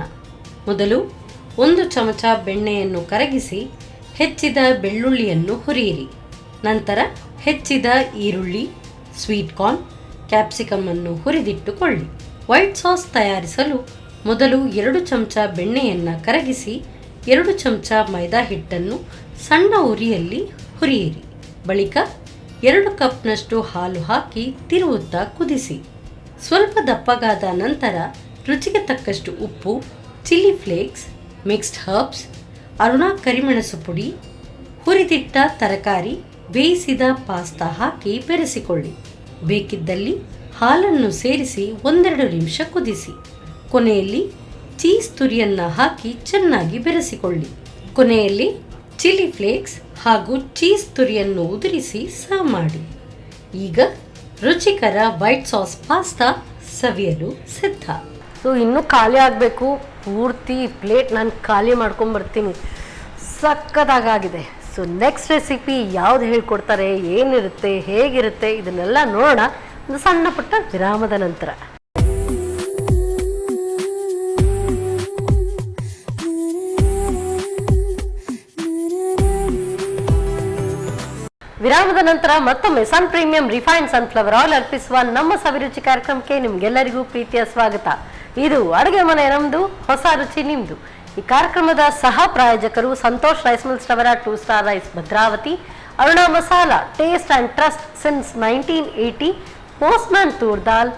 ಮೊದಲು 1 ಚಮಚ ಬೆಣ್ಣೆಯನ್ನು ಕರಗಿಸಿ ಹೆಚ್ಚಿದ ಬೆಳ್ಳುಳ್ಳಿಯನ್ನು ಹುರಿಯಿರಿ. ನಂತರ ಹೆಚ್ಚಿದ ಈರುಳ್ಳಿ, ಸ್ವೀಟ್ ಕಾರ್ನ್, ಕ್ಯಾಪ್ಸಿಕಮ್ ಅನ್ನು ಹುರಿದಿಟ್ಟುಕೊಳ್ಳಿ. ವೈಟ್ ಸಾಸ್ ತಯಾರಿಸಲು ಮೊದಲು 2 ಚಮಚ ಬೆಣ್ಣೆಯನ್ನು ಕರಗಿಸಿ 2 ಚಮಚ ಮೈದಾ ಹಿಟ್ಟನ್ನು ಸಣ್ಣ ಉರಿಯಲ್ಲಿ ಹುರಿಯಿರಿ. ಬಳಿಕ 2 ಕಪ್ನಷ್ಟು ಹಾಲು ಹಾಕಿ ತಿರುವುತ್ತಾ ಕುದಿಸಿ. ಸ್ವಲ್ಪ ದಪ್ಪಗಾದ ನಂತರ ರುಚಿಗೆ ತಕ್ಕಷ್ಟು ಉಪ್ಪು, chilli flakes, mixed herbs, Aruna ಕರಿಮೆಣಸು ಪುಡಿ, ಹುರಿದಿಟ್ಟ ತರಕಾರಿ, ಬೇಯಿಸಿದ ಪಾಸ್ತಾ ಹಾಕಿ ಬೆರೆಸಿಕೊಳ್ಳಿ. ಬೇಕಿದ್ದಲ್ಲಿ ಹಾಲನ್ನು ಸೇರಿಸಿ 1-2 ನಿಮಿಷ ಕುದಿಸಿ. ಕೊನೆಯಲ್ಲಿ ಚೀಸ್ ತುರಿಯನ್ನು ಹಾಕಿ ಚೆನ್ನಾಗಿ ಬೆರೆಸಿಕೊಳ್ಳಿ. ಕೊನೆಯಲ್ಲಿ ಚಿಲ್ಲಿ ಫ್ಲೇಕ್ಸ್ ಹಾಗೂ ಚೀಸ್ ತುರಿಯನ್ನು ಉದುರಿಸಿ ಸರ್ವ್ ಮಾಡಿ. ಈಗ ರುಚಿಕರ ವೈಟ್ ಸಾಸ್ ಪಾಸ್ತಾ ಸವಿಯಲು ಸಿದ್ಧ. ಸೊ ಇನ್ನೂ ಖಾಲಿ ಆಗಬೇಕು, ಪೂರ್ತಿ ಪ್ಲೇಟ್ ನಾನು ಖಾಲಿ ಮಾಡ್ಕೊಂಬರ್ತೀನಿ. ಸಕ್ಕತ್ತಾಗಿದೆ. ಸೊ ನೆಕ್ಸ್ಟ್ ರೆಸಿಪಿ ಯಾವ್ದು ಹೇಳ್ಕೊಡ್ತಾರೆ, ಏನಿರುತ್ತೆ, ಹೇಗಿರುತ್ತೆ, ಇದನ್ನೆಲ್ಲ ನೋಡೋಣ ಒಂದು ಸಣ್ಣ ಪುಟ್ಟ ವಿರಾಮದ ನಂತರ. ವಿರಾಮದ ನಂತರ ಮತ್ತೊಮ್ಮೆ ಸನ್ ಪ್ರೀಮಿಯಂ ರಿಫೈನ್ಡ್ ಸನ್ಫ್ಲವರ್ ಆಯಿಲ್ ಅರ್ಪಿಸುವ ನಮ್ಮ ಸವಿರುಚಿ ಕಾರ್ಯಕ್ರಮಕ್ಕೆ ನಿಮ್ಗೆಲ್ಲರಿಗೂ ಪ್ರೀತಿಯ ಸ್ವಾಗತ. ಇದು ಅಡುಗೆ ಮನೆ ನಮ್ದು, ಹೊಸ ರುಚಿ ನಿಮ್ದು. ಈ ಕಾರ್ಯಕ್ರಮದ ಸಹ ಪ್ರಾಯೋಜಕರು ಸಂತೋಷ್ ರೈಸ್ ಮಿಲ್ಸ್ ರವರ 2 star rice Bhadravati, Aruna masala taste and trust since 1980, postman toor dal,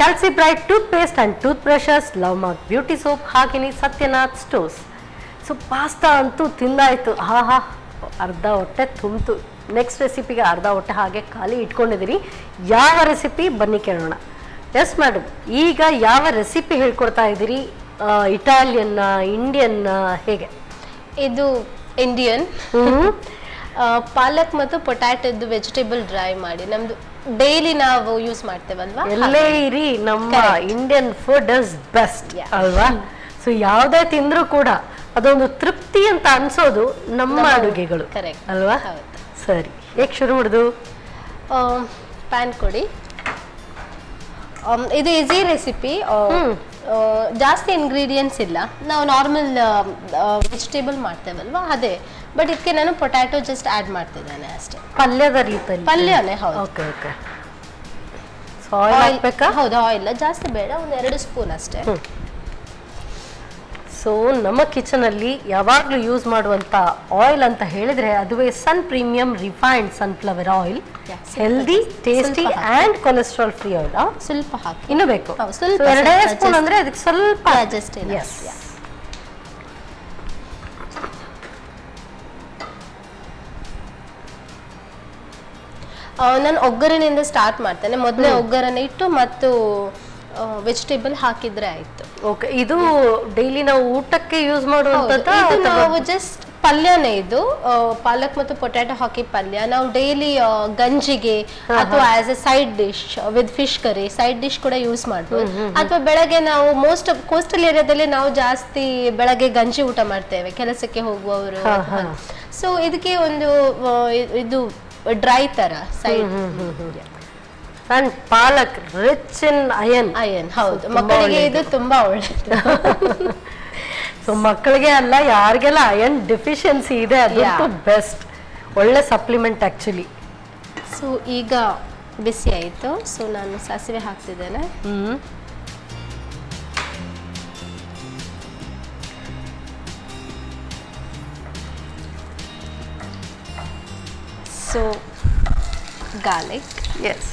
Calcibright toothpaste and toothbrushes, love mark beauty soap, ಹಾಗೆಯೇ ಸತ್ಯನಾಥ್ ಸ್ಟೋರ್ಸ್. ಸೊ ಪಾಸ್ತಾ ಅಂತೂ ತಿಂದಾಯ್ತು, ಹಾ ಅರ್ಧ ಹೊಟ್ಟೆ ತುಂಬಿತು. ನೆಕ್ಸ್ಟ್ ರೆಸಿಪಿಗೆ ಅರ್ಧ ಹೊಟ್ಟೆ ಹಾಗೆ ಖಾಲಿ ಇಟ್ಕೊಂಡಿದ್ದೀರಿ. ಯಾವ ರೆಸಿಪಿ ಬನ್ನಿ ಕೇಳೋಣ. ಎಸ್ ಮೇಡಮ್, ಈಗ ಯಾವ ರೆಸಿಪಿ ಹೇಳ್ಕೊಡ್ತಾ ಇದ್ದೀರಿ? ಇಟಾಲಿಯನ್ನ, ಇಂಡಿಯನ್ನ, ಹೇಗೆ? ಇದು ಇಂಡಿಯನ್ ಪಾಲಕ್ ಮತ್ತು ಪೊಟ್ಯಾಟೋದು ವೆಜಿಟೇಬಲ್ ಡ್ರೈ ಮಾಡಿ ನಮ್ದು ಡೈಲಿ ನಾವು ಯೂಸ್ ಮಾಡ್ತೇವಲ್ವಾ, ಎಲ್ಲೇ ಇರಿ ನಮ್ಮ ಇಂಡಿಯನ್ ಫುಡ್ ಇಸ್ ಬೆಸ್ಟ್ ಅಲ್ವಾ? ಸೊ ಯಾವುದೇ ತಿಂದ್ರೂ ಕೂಡ ಅದೊಂದು ತೃಪ್ತಿ ಅಂತ ಅನ್ಸೋದು ನಮ್ಮ ಅಡುಗೆಗಳು ಅಲ್ವಾ? ಸರಿ, ಹೇಗೆ ಶುರು ಮಾಡುದು? ಪ್ಯಾನ್ ಕೊಡಿ. ಇದು ಈಸಿ ರೆಸಿಪಿ, ಜಾಸ್ತಿ ಇಂಗ್ರೀಡಿಯೆಂಟ್ಸ್ ಇಲ್ಲ. ನಾವು ನಾರ್ಮಲ್ ವೆಜಿಟೇಬಲ್ ಮಾಡ್ತೇವಲ್ವಾ ಅದೇ, ಬಟ್ ಇದಕ್ಕೆ ನಾನು ಪೊಟ್ಯಾಟೊ ಜಸ್ಟ್ ಆ್ಯಡ್ ಮಾಡ್ತಿದ್ದೇನೆ ಅಷ್ಟೇ. ಪಲ್ಯದ ರೀತಿಯಲ್ಲಿ? ಪಲ್ಯನೇ, ಹೌದು. Okay okay. ಆಯಿಲ್ ಹಾಕ್ಬೇಕಾ? ಹೌದು, ಆಯಿಲ್ ಜಾಸ್ತಿ ಬೇಡ, ಒಂದು 2 ಸ್ಪೂನ್ ಅಷ್ಟೇ. ಸೊ ನಮ್ಮ ಕಿಚನಲ್ಲಿ ಯಾವಾಗಲೂ ಯೂಸ್ ಮಾಡುವಂಥ ಆಯಿಲ್ ಅಂತ ಹೇಳಿದರೆ ಅದುವೇ sun premium refined sunflower oil. Healthy, tasty and cholesterol free oil. ಸ್ವಲ್ಪ ಹಾಕಿ. ಇನ್ನೂ ಬೇಕು? ಸ್ವಲ್ಪ, 2 ಸ್ಪೂನ್ ಅಂದರೆ ಅದಕ್ಕೆ ಸ್ವಲ್ಪ ಜಸ್ಟ್. ನಾನು ಒಗ್ಗರಣೆಯಿಂದ ಸ್ಟಾರ್ಟ್ ಮಾಡ್ತೇನೆ. ಮೊದಲೇ ಒಗ್ಗರಣೆ ಇಟ್ಟು ಮತ್ತು ವೆಜಿಟೇಬಲ್ ಹಾಕಿದ್ರೆ ಆಯ್ತು. ಓಕೆ, ಇದು ಡೈಲಿ ನಾವು ಊಟಕ್ಕೆ ಯೂಸ್ ಮಾಡುವಂಥದ್ದು? ನಾವು ಜಸ್ಟ್ ಪಲ್ಯನೇ ಇದು, ಪಾಲಕ್ ಮತ್ತು ಪೊಟ್ಯಾಟೊ ಹಾಕಿ ಪಲ್ಯ. ನಾವು ಡೈಲಿ ಗಂಜಿಗೆ ಅಥವಾ as A side dish with fish curry side dish ಕೂಡ ಯೂಸ್ ಮಾಡ್ಬೋದು. ಅಥವಾ ಬೆಳಗ್ಗೆ ನಾವು ಮೋಸ್ಟ್ ಆಫ್ ಕೋಸ್ಟಲ್ ಏರಿಯಾದಲ್ಲಿ ನಾವು ಜಾಸ್ತಿ ಬೆಳಗ್ಗೆ ಗಂಜಿ ಊಟ ಮಾಡ್ತೇವೆ ಕೆಲಸಕ್ಕೆ ಹೋಗುವವರು. ಸೊ ಇದಕ್ಕೆ ಒಂದು ಇದು ಡ್ರೈ ತರ side. And palak rich in iron ಹೌದು, ಮಕ್ಕಳಿಗೆ ಇದು ತುಂಬಾ ಒಳ್ಳೆಯದು. ಸೊ ಮಕ್ಕಳಿಗೆ ಅಲ್ಲ, ಯಾರಿಗೆಲ್ಲ ಅಯನ್ ಡೆಫಿಷಿಯನ್ಸಿ ಇದೆ ಅದಂತೂ ಬೆಸ್ಟ್, ಒಳ್ಳೆ ಸಪ್ಲಿಮೆಂಟ್ ಆಕ್ಚುಲಿ. ಸೊ ಈಗ ಬಿಸಿ ಆಯಿತು. ಸೊ ನಾನು ಸಾಸಿವೆ ಹಾಕ್ತಿದ್ದೇನೆ. ಸೊ ಗಾರ್ಲಿಕ್, ಎಸ್,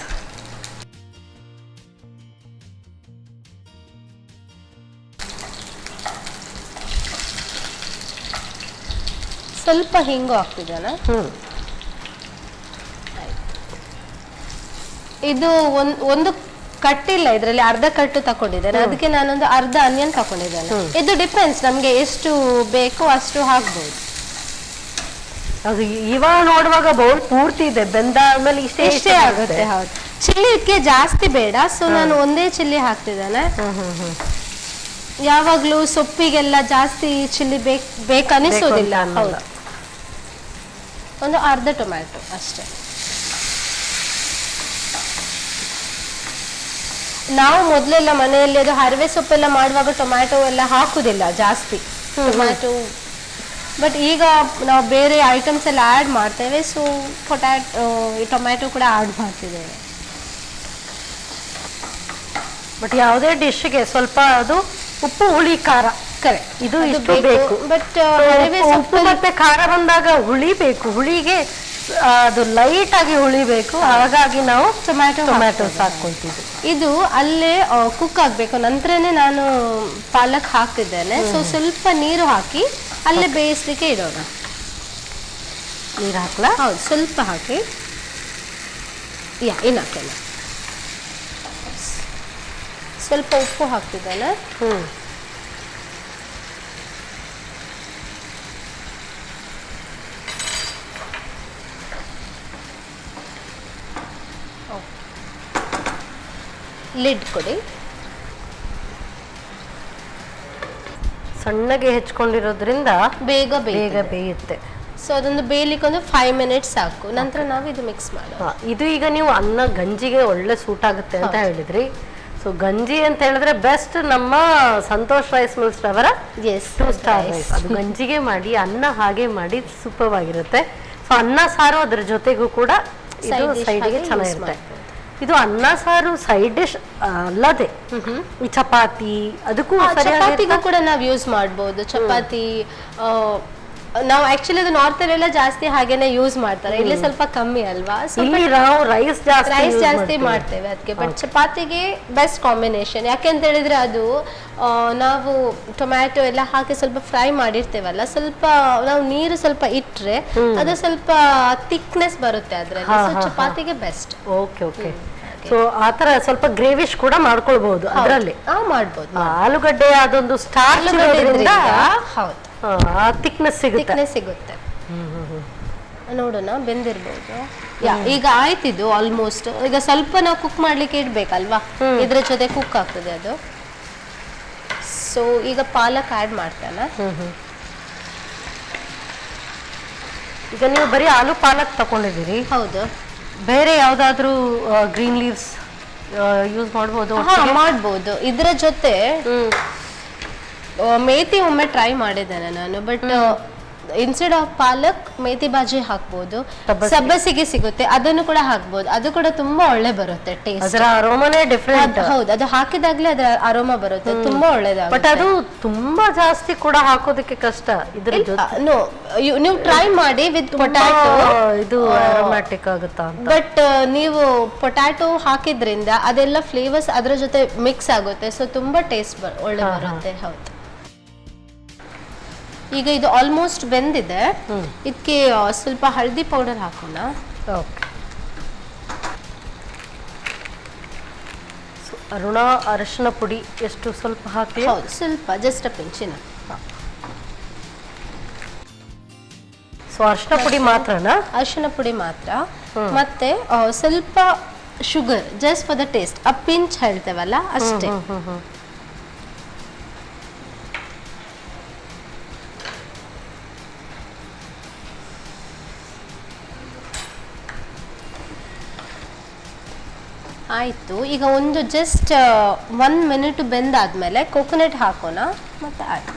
ಸ್ವಲ್ಪ ಹಿಂಗು ಹಾಕ್ತಿದ್ದಾನೆ. ಇದು ಒಂದು ಕಟ್ಟಿಲ್ಲ, ಇದರಲ್ಲಿ ಅರ್ಧ ಕಟ್ಟು ತಕೊಂಡಿದ್ದೇನೆ. ಅದಕ್ಕೆ ನಾನೊಂದು ಅರ್ಧ ಆನಿಯನ್ ತಕೊಂಡಿದ್ದೇನೆ. ಇದು ಡಿಪೆಂಡ್ಸ್, ನಮ್ಗೆ ಎಷ್ಟು ಬೇಕು ಅಷ್ಟು ಹಾಕ್ಬೋದು. ಅದು ಇವಾಗ ನೋಡುವಾಗ ಬೌಲ್ ಪೂರ್ತಿ ಇದೆ, ಬೆಂದಾದ್ಮೇಲೆ ಇಷ್ಟೇ ಆಗುತ್ತೆ. ಹೌದು, ಚಿಲ್ಲಿ ಇದಕ್ಕೆ ಜಾಸ್ತಿ ಬೇಡ. ಸೊ ನಾನು ಒಂದೇ ಚಿಲ್ಲಿ ಹಾಕ್ತಿದ್ದೇನೆ. ಯಾವಾಗ್ಲೂ ಸೊಪ್ಪಿಗೆಲ್ಲ ಜಾಸ್ತಿ ಚಿಲ್ಲಿ ಬೇಕನ್ನಿಸೋದಿಲ್ಲ. ಹೌದು, ಒಂದು ಅರ್ಧ ಟೊಮ್ಯಾಟೊ ಅಷ್ಟೇ. ನಾವು ಮೊದಲೆಲ್ಲ ಮನೆಯಲ್ಲಿ ಅದು ಹರಿವೆ ಸೊಪ್ಪೆಲ್ಲ ಮಾಡುವಾಗ ಟೊಮ್ಯಾಟೊ ಎಲ್ಲ ಹಾಕುದಿಲ್ಲ ಜಾಸ್ತಿ ಟೊಮ್ಯಾಟೊ. ಬಟ್ ಈಗ ನಾವು ಬೇರೆ ಐಟಮ್ಸ್ ಎಲ್ಲ ಆ್ಯಡ್ ಮಾಡ್ತೇವೆ, ಸೊ ಟೊಮ್ಯಾಟೊ ಕೂಡ ಆ್ಯಡ್ ಮಾಡ್ತಿದ್ದೇವೆ. ಬಟ್ ಯಾವುದೇ ಡಿಶ್ಗೆ ಸ್ವಲ್ಪ ಅದು ಉಪ್ಪು ಹುಳಿ ಖಾರ ಕರೆಕ್ಟ್, ಇದು ಇಷ್ಟು ಬೇಕು. ಬಟ್ ಉಪ್ಪು ಮತ್ತೆ ಖಾರ ಬಂದಾಗ ಹುಳಿ ಬೇಕು, ಹುಳಿಗೆ ಅದು ಲೈಟ್ ಆಗಿ ಹುಳಿಬೇಕು. ಹಾಗಾಗಿ ನಾವು ಟೊಮ್ಯಾಟೊಸ್ ಹಾಕೊಳ್ತೀವಿ. ಇದು ಅಲ್ಲೇ ಕುಕ್ ಆಗಬೇಕು. ನಂತರನೇ ನಾನು ಪಾಲಕ್ ಹಾಕ್ತಿದ್ದೇನೆ. ಸೊ ಸ್ವಲ್ಪ ನೀರು ಹಾಕಿ ಅಲ್ಲೇ ಬೇಯಿಸ್ಲಿಕ್ಕೆ ಇಡೋಣ. ನೀರು ಹಾಕ್ಲಾ? ಹೌದು, ಸ್ವಲ್ಪ ಹಾಕಿ. ಇನ್ನಾಕೆಲ್ಲ ಸ್ವಲ್ಪ ಉಪ್ಪು ಹಾಕ್ತಿದ್ದೇನೆ. ಲಿಡ್ ಕೊಡಿ. ಸಣ್ಣಗೆ ಹೆಚ್ಕೊಂಡಿರೋದ್ರಿಂದ ಬೇಗ ಬೇಯುತ್ತೆ. ಸೊ ಅದೊಂದು ಬೇಯಲಿಕ್ಕೆ ಒಂದು 5 ಮಿನಿಟ್ಸ್ ಸಾಕು. ನಂತರ ನಾವು ಇದು ಮಿಕ್ಸ್ ಮಾಡೋಣ. ಇದು ಈಗ ನೀವು ಅನ್ನ ಗಂಜಿಗೆ ಒಳ್ಳೆ ಸೂಟ್ ಆಗುತ್ತೆ ಅಂತ ಹೇಳಿದ್ರಿ. ಸೊ ಗಂಜಿ ಅಂತ ಹೇಳಿದ್ರೆ ಬೆಸ್ಟ್ ನಮ್ಮ ಸಂತೋಷ್ ರೈಸ್ ಮಿಲ್ಸ್ ಅವರ 2 ಸ್ಟಾರ್ ರೈಸ್. ಅದು ಗಂಜಿಗೆ ಮಾಡಿ ಅನ್ನ ಹಾಗೆ ಮಾಡಿ ಸೂಪರ್ ಆಗಿರುತ್ತೆ. ಸೊ ಅನ್ನ ಸಾರು ಅದ್ರ ಜೊತೆಗೂ ಕೂಡ ಇದು ಸೈಡ್ಗೆ ಚೆನ್ನಾಗಿರುತ್ತೆ. ಇದು ಅನ್ನ ಸಾರು ಸೈಡ್ ಡಿಶ್ ಅಲ್ಲದೆ ಈ ಚಪಾತಿ ಅದಕ್ಕೂ ಚಪಾತಿಗೂ ಕೂಡ ನಾವು ಯೂಸ್ ಮಾಡ್ಬೋದು. ಚಪಾತಿ ನಾವು ಆಕ್ಚುಲಿ ಅದು ನಾರ್ತ್ ಅಲ್ಲೆಲ್ಲ ಜಾಸ್ತಿ ಹಾಗೇನೆ ಯೂಸ್ ಮಾಡ್ತಾರೆ, ಇಲ್ಲಿ ಸ್ವಲ್ಪ ಕಮ್ಮಿ ಅಲ್ವಾ. ನಾವು ರೈಸ್ ಜಾಸ್ತಿ ಮಾಡ್ತೇವೆ ಅದಕ್ಕೆ. ಬಟ್ ಚಪಾತಿಗೆ ಬೆಸ್ಟ್ ಕಾಂಬಿನೇಷನ್. ಯಾಕೆಂತ ಹೇಳಿದ್ರೆ ಅದು ನಾವು ಟೊಮ್ಯಾಟೊ ಎಲ್ಲ ಹಾಕಿ ಸ್ವಲ್ಪ ಫ್ರೈ ಮಾಡಿರ್ತೇವಲ್ಲ, ಸ್ವಲ್ಪ ನಾವು ನೀರು ಸ್ವಲ್ಪ ಇಟ್ರೆ ಅದು ಸ್ವಲ್ಪ ಥಿಕ್ನೆಸ್ ಬರುತ್ತೆ ಅದ್ರಲ್ಲಿ. ಸೊ ಚಪಾತಿಗೆ ಬೆಸ್ಟ್. ಓಕೆ. ಸೊ ಆತರ ಸ್ವಲ್ಪ ಗ್ರೇವಿಶ್ ಕೂಡ ಮಾಡ್ಕೊಳ್ಬಹುದು ಅದರಲ್ಲಿ. ಮಾಡ್ಬೋದು. ಆಲೂಗಡ್ಡೆ ಅದೊಂದು ಸ್ಟಾರ್ಚ್ ಇರೋದ್ರಿಂದ ಹೌದು ಥಿಕ್ನೆಸ್ ಸಿಗುತ್ತೆ. ನೋಡೋಣ, ಬೆಂದಿರ್ಬೋದು. ಈಗ ಆಯ್ತಿದ್ದು ಆಲ್ಮೋಸ್ಟ್. ಈಗ ಸ್ವಲ್ಪ ನಾವು ಕುಕ್ ಮಾಡ್ಲಿಕ್ಕೆ ಇಡ್ಬೇಕಲ್ವಾ, ಇದ್ರ ಜೊತೆ ಕುಕ್ ಆಗ್ತದೆ ಅದು. ಸೊ ಈಗ ಪಾಲಕ್ ಆಡ್ ಮಾಡ್ತಾನೆ. ಈಗ ನೀವು ಬರೀ ಆಲೂ ಪಾಲಕ್ ತಕೊಂಡಿದ್ದೀರಿ. ಹೌದು. ಬೇರೆ ಯಾವ್ದಾದ್ರು ಗ್ರೀನ್ ಲೀವ್ಸ್ ಯೂಸ್ ಮಾಡ್ಬೋದು. ಇದ್ರ ಜೊತೆ ಮೇಥಿ ಒಮ್ಮೆ ಟ್ರೈ ಮಾಡಿದ್ದೇನೆ ನಾನು. ಬಟ್ ಇನ್ಸ್ಟೆಡ್ ಆಫ್ ಪಾಲಕ್ ಮೇಥಿ ಬಾಜಿ ಹಾಕ್ಬೋದು. ಸಬ್ಬಸಿಗೆ ಸಿಗುತ್ತೆ, ಅದನ್ನು ಕೂಡ ಹಾಕ್ಬೋದು. ಅದು ಕೂಡ ತುಂಬಾ ಒಳ್ಳೆ ಬರುತ್ತೆ ಟೇಸ್ಟ್. ಅದರ ಅರೋಮಾನೇ ಡಿಫರೆಂಟ್. ಹೌದು, ಅದು ಹಾಕಿದಾಗ್ಲೇ ಅದರ ಅರೋಮಾ ಬರುತ್ತೆ, ತುಂಬಾ ಒಳ್ಳೇದಾಗುತ್ತೆ. ಬಟ್ ಅದು ತುಂಬಾ ಜಾಸ್ತಿ ಕೂಡ ಹಾಕೋದಕ್ಕೆ ಕಷ್ಟ. ಇದ್ರ ಜೊತೆ ನೀವು ಟ್ರೈ ಮಾಡಿ ವಿತ್ ಪೊಟ್ಯಾಟೊ, ಇದು ಅರೋಮ್ಯಾಟಿಕ್ ಆಗುತ್ತಾ. ಬಟ್ ನೀವು ಪೊಟ್ಯಾಟೊ ಹಾಕಿದ್ರಿಂದ ಅದೆಲ್ಲ ಫ್ಲೇವರ್ಸ್ ಅದ್ರ ಜೊತೆ ಮಿಕ್ಸ್ ಆಗುತ್ತೆ. ಸೊ ತುಂಬಾ ಟೇಸ್ಟ್ ಒಳ್ಳೆ ಬರುತ್ತೆ. ಹೌದು. ಈಗ ಇದು ಆಲ್ಮೋಸ್ಟ್ ಬೆಂದಿದೆ. ಇದಕ್ಕೆ ಸ್ವಲ್ಪ ಹಳದಿ ಪೌಡರ್ ಹಾಕೋಣ. ಅರುಣ ಅರಿಶಿನ ಪುಡಿ ಎಷ್ಟು ಸ್ವಲ್ಪ ಹಾಕಿ? ಹೌದು, ಸ್ವಲ್ಪ ಜಸ್ಟ್ ಪಿಂಚಿನ. ಸೊ ಅರಿಶಿನ ಪುಡಿ ಮಾತ್ರನಾ? ಅರಿಶಿನ ಪುಡಿ ಮಾತ್ರ. ಮತ್ತೆ ಸ್ವಲ್ಪ sugar just for the taste. ಆ ಪಿಂಚ್ ಹೇಳ್ತೇವಲ್ಲ ಅಷ್ಟೇ. ಆಯಿತು. ಈಗ ಒಂದು ಜಸ್ಟ್ 1 ಮಿನಿಟ್ ಬೆಂದಾದ್ಮೇಲೆ ಕೊಕೊನಟ್ ಹಾಕೋಣ. ಮತ್ತೆ ಆಯ್ತು,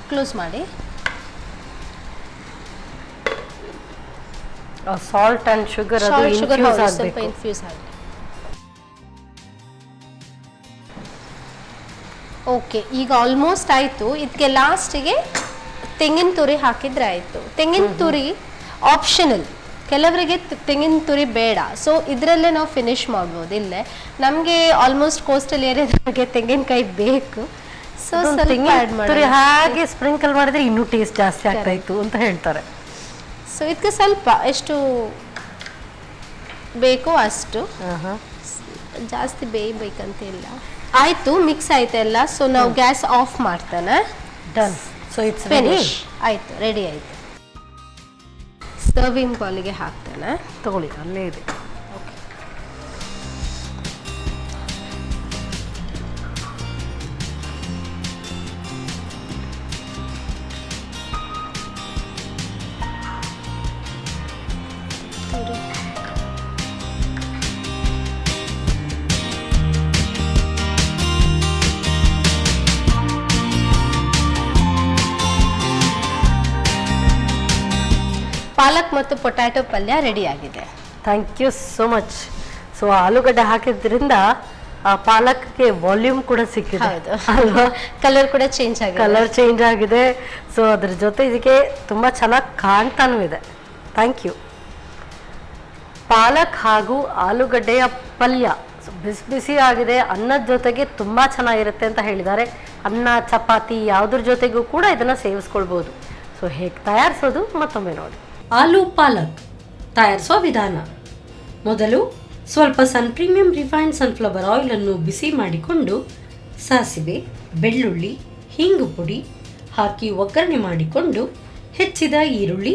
ಕ್ಲೋಸ್ ಮಾಡಿ. ಸಾಲ್ಟ್ ಅಂಡ್ ಶುಗರ್ ಸ್ವಲ್ಪ ಇನ್ಫ್ಯೂಸ್ ಆಗಿ. ಓಕೆ, ಈಗ ಆಲ್ಮೋಸ್ಟ್ ಆಯಿತು. ಇದಕ್ಕೆ ಲಾಸ್ಟಿಗೆ ತೆಂಗಿನ ತುರಿ ಹಾಕಿದ್ರೆ ಆಯಿತು. ತೆಂಗಿನ ತುರಿ ಆಪ್ಷನಲ್, ಕೆಲವರಿಗೆ ತೆಂಗಿನ ತುರಿ ಬೇಡ. ಸೊ ಇದರಲ್ಲೇ ನಾವು ಫಿನಿಶ್ ಮಾಡ್ಬೋದು. ಇಲ್ಲೇ ನಮಗೆ ಆಲ್ಮೋಸ್ಟ್ ಕೋಸ್ಟಲ್ ಏರಿಯಾದಾಗೆ ತೆಂಗಿನಕಾಯಿ ಬೇಕು. ಸೊ ಸ್ವಲ್ಪ ಆ್ಯಡ್ ಮಾಡಿ ಹಾಗೆ ಸ್ಪ್ರಿಂಕಲ್ ಮಾಡಿದ್ರೆ ಇನ್ನೂ ಟೇಸ್ಟ್ ಜಾಸ್ತಿ ಆಗ್ತಾ ಇತ್ತು ಅಂತ ಹೇಳ್ತಾರೆ. ಸೊ ಇದಕ್ಕೆ ಸ್ವಲ್ಪ ಎಷ್ಟು ಬೇಕೋ ಅಷ್ಟು, ಜಾಸ್ತಿ ಬೇಯಬೇಕಂತ ಇಲ್ಲ. ಆಯಿತು, ಮಿಕ್ಸ್ ಆಯ್ತು ಎಲ್ಲ. ಸೊ ನಾವು ಗ್ಯಾಸ್ ಆಫ್ ಮಾಡ್ತಾನೆ. ಡನ್. ಸೊ ಇಟ್ಸ್ ಫಿನಿಶ್ ಆಯಿತು, ರೆಡಿ ಆಯಿತು. ಸರ್ವಿಂಗ್ ಬೌಲಿಗೆ ಹಾಕ್ತಾನೆ. ತಗೊಳ್ಳಿ, ಅಲ್ಲೇ ಇದೆ. ಓಕೆ, ಪಾಲಕ್ ಮತ್ತು ಪೊಟ್ಯಾಟೊ ಪಲ್ಯ ರೆಡಿ ಆಗಿದೆ. Thank you so much. So ಆಲೂಗಡ್ಡೆ ಹಾಕಿದ್ರಿಂದ ಆ ಪಾಲಕ್ಗೆ ವಾಲ್ಯೂಮ್ ಕೂಡ ಸಿಕ್ಕಿದೆ. ಹೌದು ಅಲ್ವಾ? ಕಲರ್ ಕೂಡ ಚೇಂಜ್ ಆಗಿದೆ. ಸೊ ಅದ್ರ ಜೊತೆ ಇದಕ್ಕೆ ತುಂಬ ಚೆನ್ನಾಗಿ ಕಾಣ್ತಾನೂ ಇದೆ. Thank you. ಪಾಲಕ್ ಹಾಗೂ ಆಲೂಗಡ್ಡೆಯ ಪಲ್ಯ ಬಿಸಿ ಬಿಸಿ ಆಗಿದೆ, ಅನ್ನದ ಜೊತೆಗೆ ತುಂಬ ಚೆನ್ನಾಗಿರುತ್ತೆ ಅಂತ ಹೇಳಿದ್ದಾರೆ. ಅನ್ನ ಚಪಾತಿ ಯಾವುದ್ರ ಜೊತೆಗೂ ಕೂಡ ಇದನ್ನು ಸೇವಿಸ್ಕೊಳ್ಬೋದು. ಸೊ ಹೇಗೆ ತಯಾರಿಸೋದು ಮತ್ತೊಮ್ಮೆ ನೋಡಿ. ಆಲೂ ಪಾಲಕ್ ತಯಾರಿಸುವ ವಿಧಾನ. ಮೊದಲು ಸ್ವಲ್ಪ ಸನ್ ಪ್ರೀಮಿಯಂ ರಿಫೈನ್ಡ್ ಸನ್ಫ್ಲವರ್ ಆಯಿಲನ್ನು ಬಿಸಿ ಮಾಡಿಕೊಂಡು ಸಾಸಿವೆ, ಬೆಳ್ಳುಳ್ಳಿ, ಹಿಂಗು ಪುಡಿ ಹಾಕಿ ಒಗ್ಗರಣೆ ಮಾಡಿಕೊಂಡು ಹೆಚ್ಚಿದ ಈರುಳ್ಳಿ,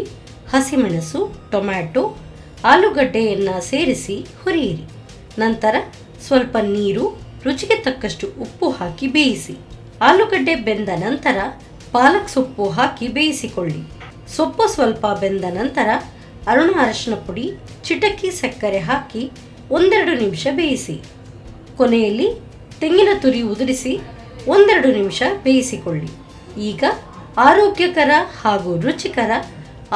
ಹಸಿಮೆಣಸು, ಟೊಮ್ಯಾಟೊ, ಆಲೂಗಡ್ಡೆಯನ್ನು ಸೇರಿಸಿ ಹುರಿಯಿರಿ. ನಂತರ ಸ್ವಲ್ಪ ನೀರು, ರುಚಿಗೆ ತಕ್ಕಷ್ಟು ಉಪ್ಪು ಹಾಕಿ ಬೇಯಿಸಿ. ಆಲೂಗಡ್ಡೆ ಬೆಂದ ನಂತರ ಪಾಲಕ್ ಸೊಪ್ಪು ಹಾಕಿ ಬೇಯಿಸಿಕೊಳ್ಳಿ. ಸೊಪ್ಪು ಸ್ವಲ್ಪ ಬೆಂದ ನಂತರ ಅರಿಶಿನ ಪುಡಿ, ಚಿಟಕಿ ಸಕ್ಕರೆ ಹಾಕಿ 1-2 ನಿಮಿಷ ಬೇಯಿಸಿ. ಕೊನೆಯಲ್ಲಿ ತೆಂಗಿನ ತುರಿ ಉದುರಿಸಿ 1-2 ನಿಮಿಷ ಬೇಯಿಸಿಕೊಳ್ಳಿ. ಈಗ ಆರೋಗ್ಯಕರ ಹಾಗೂ ರುಚಿಕರ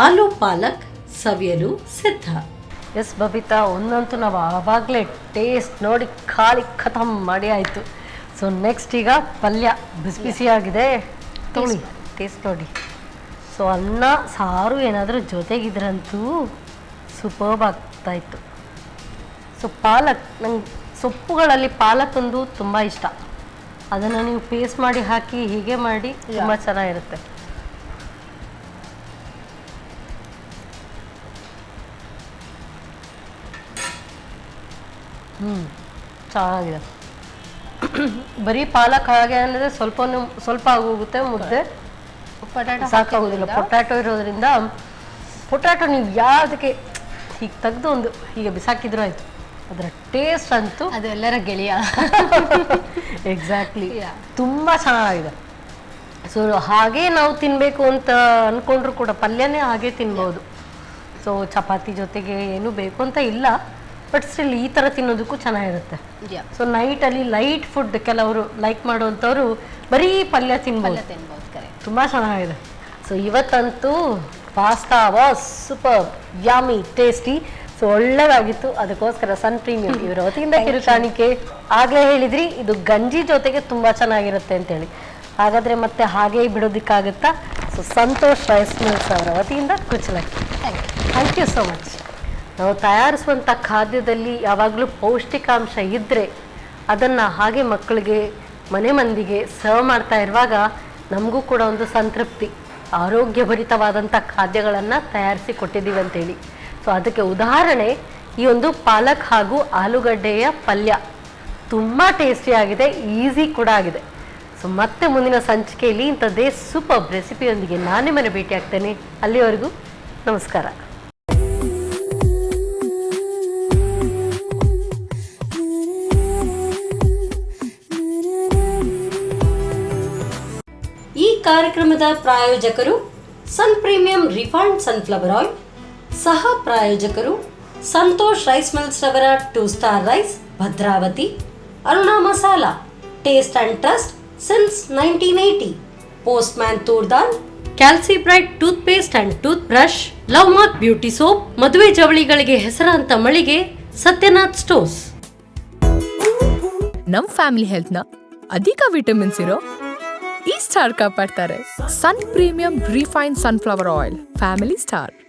ಆಲೂ ಪಾಲಕ್ ಸವಿಯಲು ಸಿದ್ಧ. ಎಸ್ ಬಬಿತಾ, ಒಂದಂತೂ ನಾವು ಆವಾಗಲೇ ಟೇಸ್ಟ್ ನೋಡಿ ಖಾಲಿ ಖತಮ್ ಮಾಡಿ ಆಯಿತು. ಸೊ ನೆಕ್ಸ್ಟ್ ಈಗ ಪಲ್ಯ ಬಿಸಿ ಬಿಸಿಯಾಗಿದೆ, ತೊಳಿ ಟೇಸ್ಟ್ ನೋಡಿ. ಸೊ ಅನ್ನ ಸಾರು ಏನಾದರೂ ಜೊತೆಗಿದ್ರಂತೂ ಸೂಪರ್ಬ್ ಆಗ್ತಾಯಿತ್ತು. ಸೊ ಪಾಲಕ್, ನಂಗೆ ಸೊಪ್ಪುಗಳಲ್ಲಿ ಪಾಲಕ್ ಒಂದು ತುಂಬ ಇಷ್ಟ. ಅದನ್ನು ನೀವು ಪೇಸ್ಟ್ ಮಾಡಿ ಹಾಕಿ ಹೀಗೆ ಮಾಡಿ ತುಂಬ ಚೆನ್ನಾಗಿರುತ್ತೆ. ಚೆನ್ನಾಗಿದೆ. ಬರೀ ಪಾಲಕ್ ಹಾಗೆ ಅಂದರೆ ಸ್ವಲ್ಪ ಆಗೋಗುತ್ತೆ, ಮುದ್ದೆ ಸಾಕಾಗೋದಿಲ್ಲ. ಪೊಟ್ಯಾಟೊ ಇರೋದ್ರಿಂದ ಪೊಟ್ಯಾಟೊ ನೀವು ಯಾವುದಕ್ಕೆ ಹೀಗೆ ತೆಗೆದು ಒಂದು ಹೀಗೆ ಬಿಸಾಕಿದ್ರು ಆಯಿತು. ಅದರ ಟೇಸ್ಟ್ ಅಂತೂ ಅದು ಎಲ್ಲರ ಗೆಳೆಯ. ಎಕ್ಸಾಕ್ಟ್ಲಿ, ತುಂಬ ಚೆನ್ನಾಗಿದೆ. ಸೊ ಹಾಗೆ ನಾವು ತಿನ್ನಬೇಕು ಅಂತ ಅಂದ್ಕೊಂಡ್ರು ಕೂಡ ಪಲ್ಯನೇ ಹಾಗೆ ತಿನ್ಬೋದು. ಸೊ ಚಪಾತಿ ಜೊತೆಗೆ ಏನು ಬೇಕು ಅಂತ ಇಲ್ಲ, ಬಟ್ ಸ್ಟಿಲ್ ಈ ಥರ ತಿನ್ನೋದಕ್ಕೂ ಚೆನ್ನಾಗಿರುತ್ತೆ. ಸೊ ನೈಟಲ್ಲಿ ಲೈಟ್ ಫುಡ್ ಕೆಲವರು ಲೈಕ್ ಮಾಡುವಂಥವ್ರು ಬರೀ ಪಲ್ಯ ತಿನ್ಬೋದು. ತುಂಬ ಚೆನ್ನಾಗಿದೆ. ಸೊ ಇವತ್ತಂತೂ pasta was super yummy tasty. So ಒಳ್ಳೆದಾಗಿತ್ತು. ಅದಕ್ಕೋಸ್ಕರ ಸನ್ ಪ್ರೀಮಿಯಂ ಇವರ ವತಿಯಿಂದ ಕಿರುಕಾಣಿಕೆ. ಆಗಲೇ ಹೇಳಿದ್ರಿ ಇದು ಗಂಜಿ ಜೊತೆಗೆ ತುಂಬ ಚೆನ್ನಾಗಿರುತ್ತೆ ಅಂತೇಳಿ. ಹಾಗಾದರೆ ಮತ್ತೆ ಹಾಗೇ ಬಿಡೋದಕ್ಕಾಗುತ್ತಾ? ಸೊ ಸಂತೋಷ್ ರೈಸ್ ಮಿಲ್ಸ್ ಅವರ ವತಿಯಿಂದ ಕುಚ್ಚಲಕ್ಕಿ. Thank you so much. ನಾವು ತಯಾರಿಸುವಂಥ ಖಾದ್ಯದಲ್ಲಿ ಯಾವಾಗಲೂ ಪೌಷ್ಟಿಕಾಂಶ ಇದ್ದರೆ ಅದನ್ನು ಹಾಗೆ ಮಕ್ಕಳಿಗೆ, ಮನೆ ಮಂದಿಗೆ ಸರ್ವ್ ಮಾಡ್ತಾ ಇರುವಾಗ ನಮಗೂ ಕೂಡ ಒಂದು ಸಂತೃಪ್ತಿ. ಆರೋಗ್ಯಭರಿತವಾದಂಥ ಖಾದ್ಯಗಳನ್ನು ತಯಾರಿಸಿ ಕೊಟ್ಟಿದ್ದೀವಿ ಅಂತೇಳಿ. ಸೊ ಅದಕ್ಕೆ ಉದಾಹರಣೆ ಈ ಒಂದು ಪಾಲಕ್ ಹಾಗೂ ಆಲೂಗಡ್ಡೆಯ ಪಲ್ಯ. ತುಂಬ ಟೇಸ್ಟಿಯಾಗಿದೆ, ಈಸಿ ಕೂಡ ಆಗಿದೆ. ಸೊ ಮತ್ತೆ ಮುಂದಿನ ಸಂಚಿಕೆಯಲ್ಲಿ ಇಂಥದ್ದೇ ಸೂಪರ್ ರೆಸಿಪಿಯೊಂದಿಗೆ ನಾನೇ ಮನೆ ಭೇಟಿ ಆಗ್ತೇನೆ. ಅಲ್ಲಿವರೆಗೂ ನಮಸ್ಕಾರ. ಈ ಕಾರ್ಯಕ್ರಮದ ಪ್ರಾಯೋಜಕರು sun premium refined sunflower oil, ಸಹ ಪ್ರಾಯೋಜಕರು ಸಂತೋಷ್ ರೈಸ್ ಮಿಲ್ಸ್ ರವರ 2 star rice Bhadravati, Aruna masala taste and trust since 1980, postman toor dal, Calcibright toothpaste and toothbrush, love mark beauty soap, ಮದುವೆ ಜವಳಿಗಳಿಗೆ ಹೆಸರಾಂತ ಮಳಿಗೆ ಸತ್ಯನಾಥ್ ಸ್ಟೋರ್ಸ್. ನಮ್ ಫ್ಯಾಮಿಲಿ ಹೆಲ್ತ್ ನ ಅಧಿಕ ವಿಟಮಿನ್ಸ್ ಇರೋ ಈ ಸ್ಟಾರ್ ಕಾಪಾಡ್ತಾರೆ. Sun premium refined sunflower oil, family star.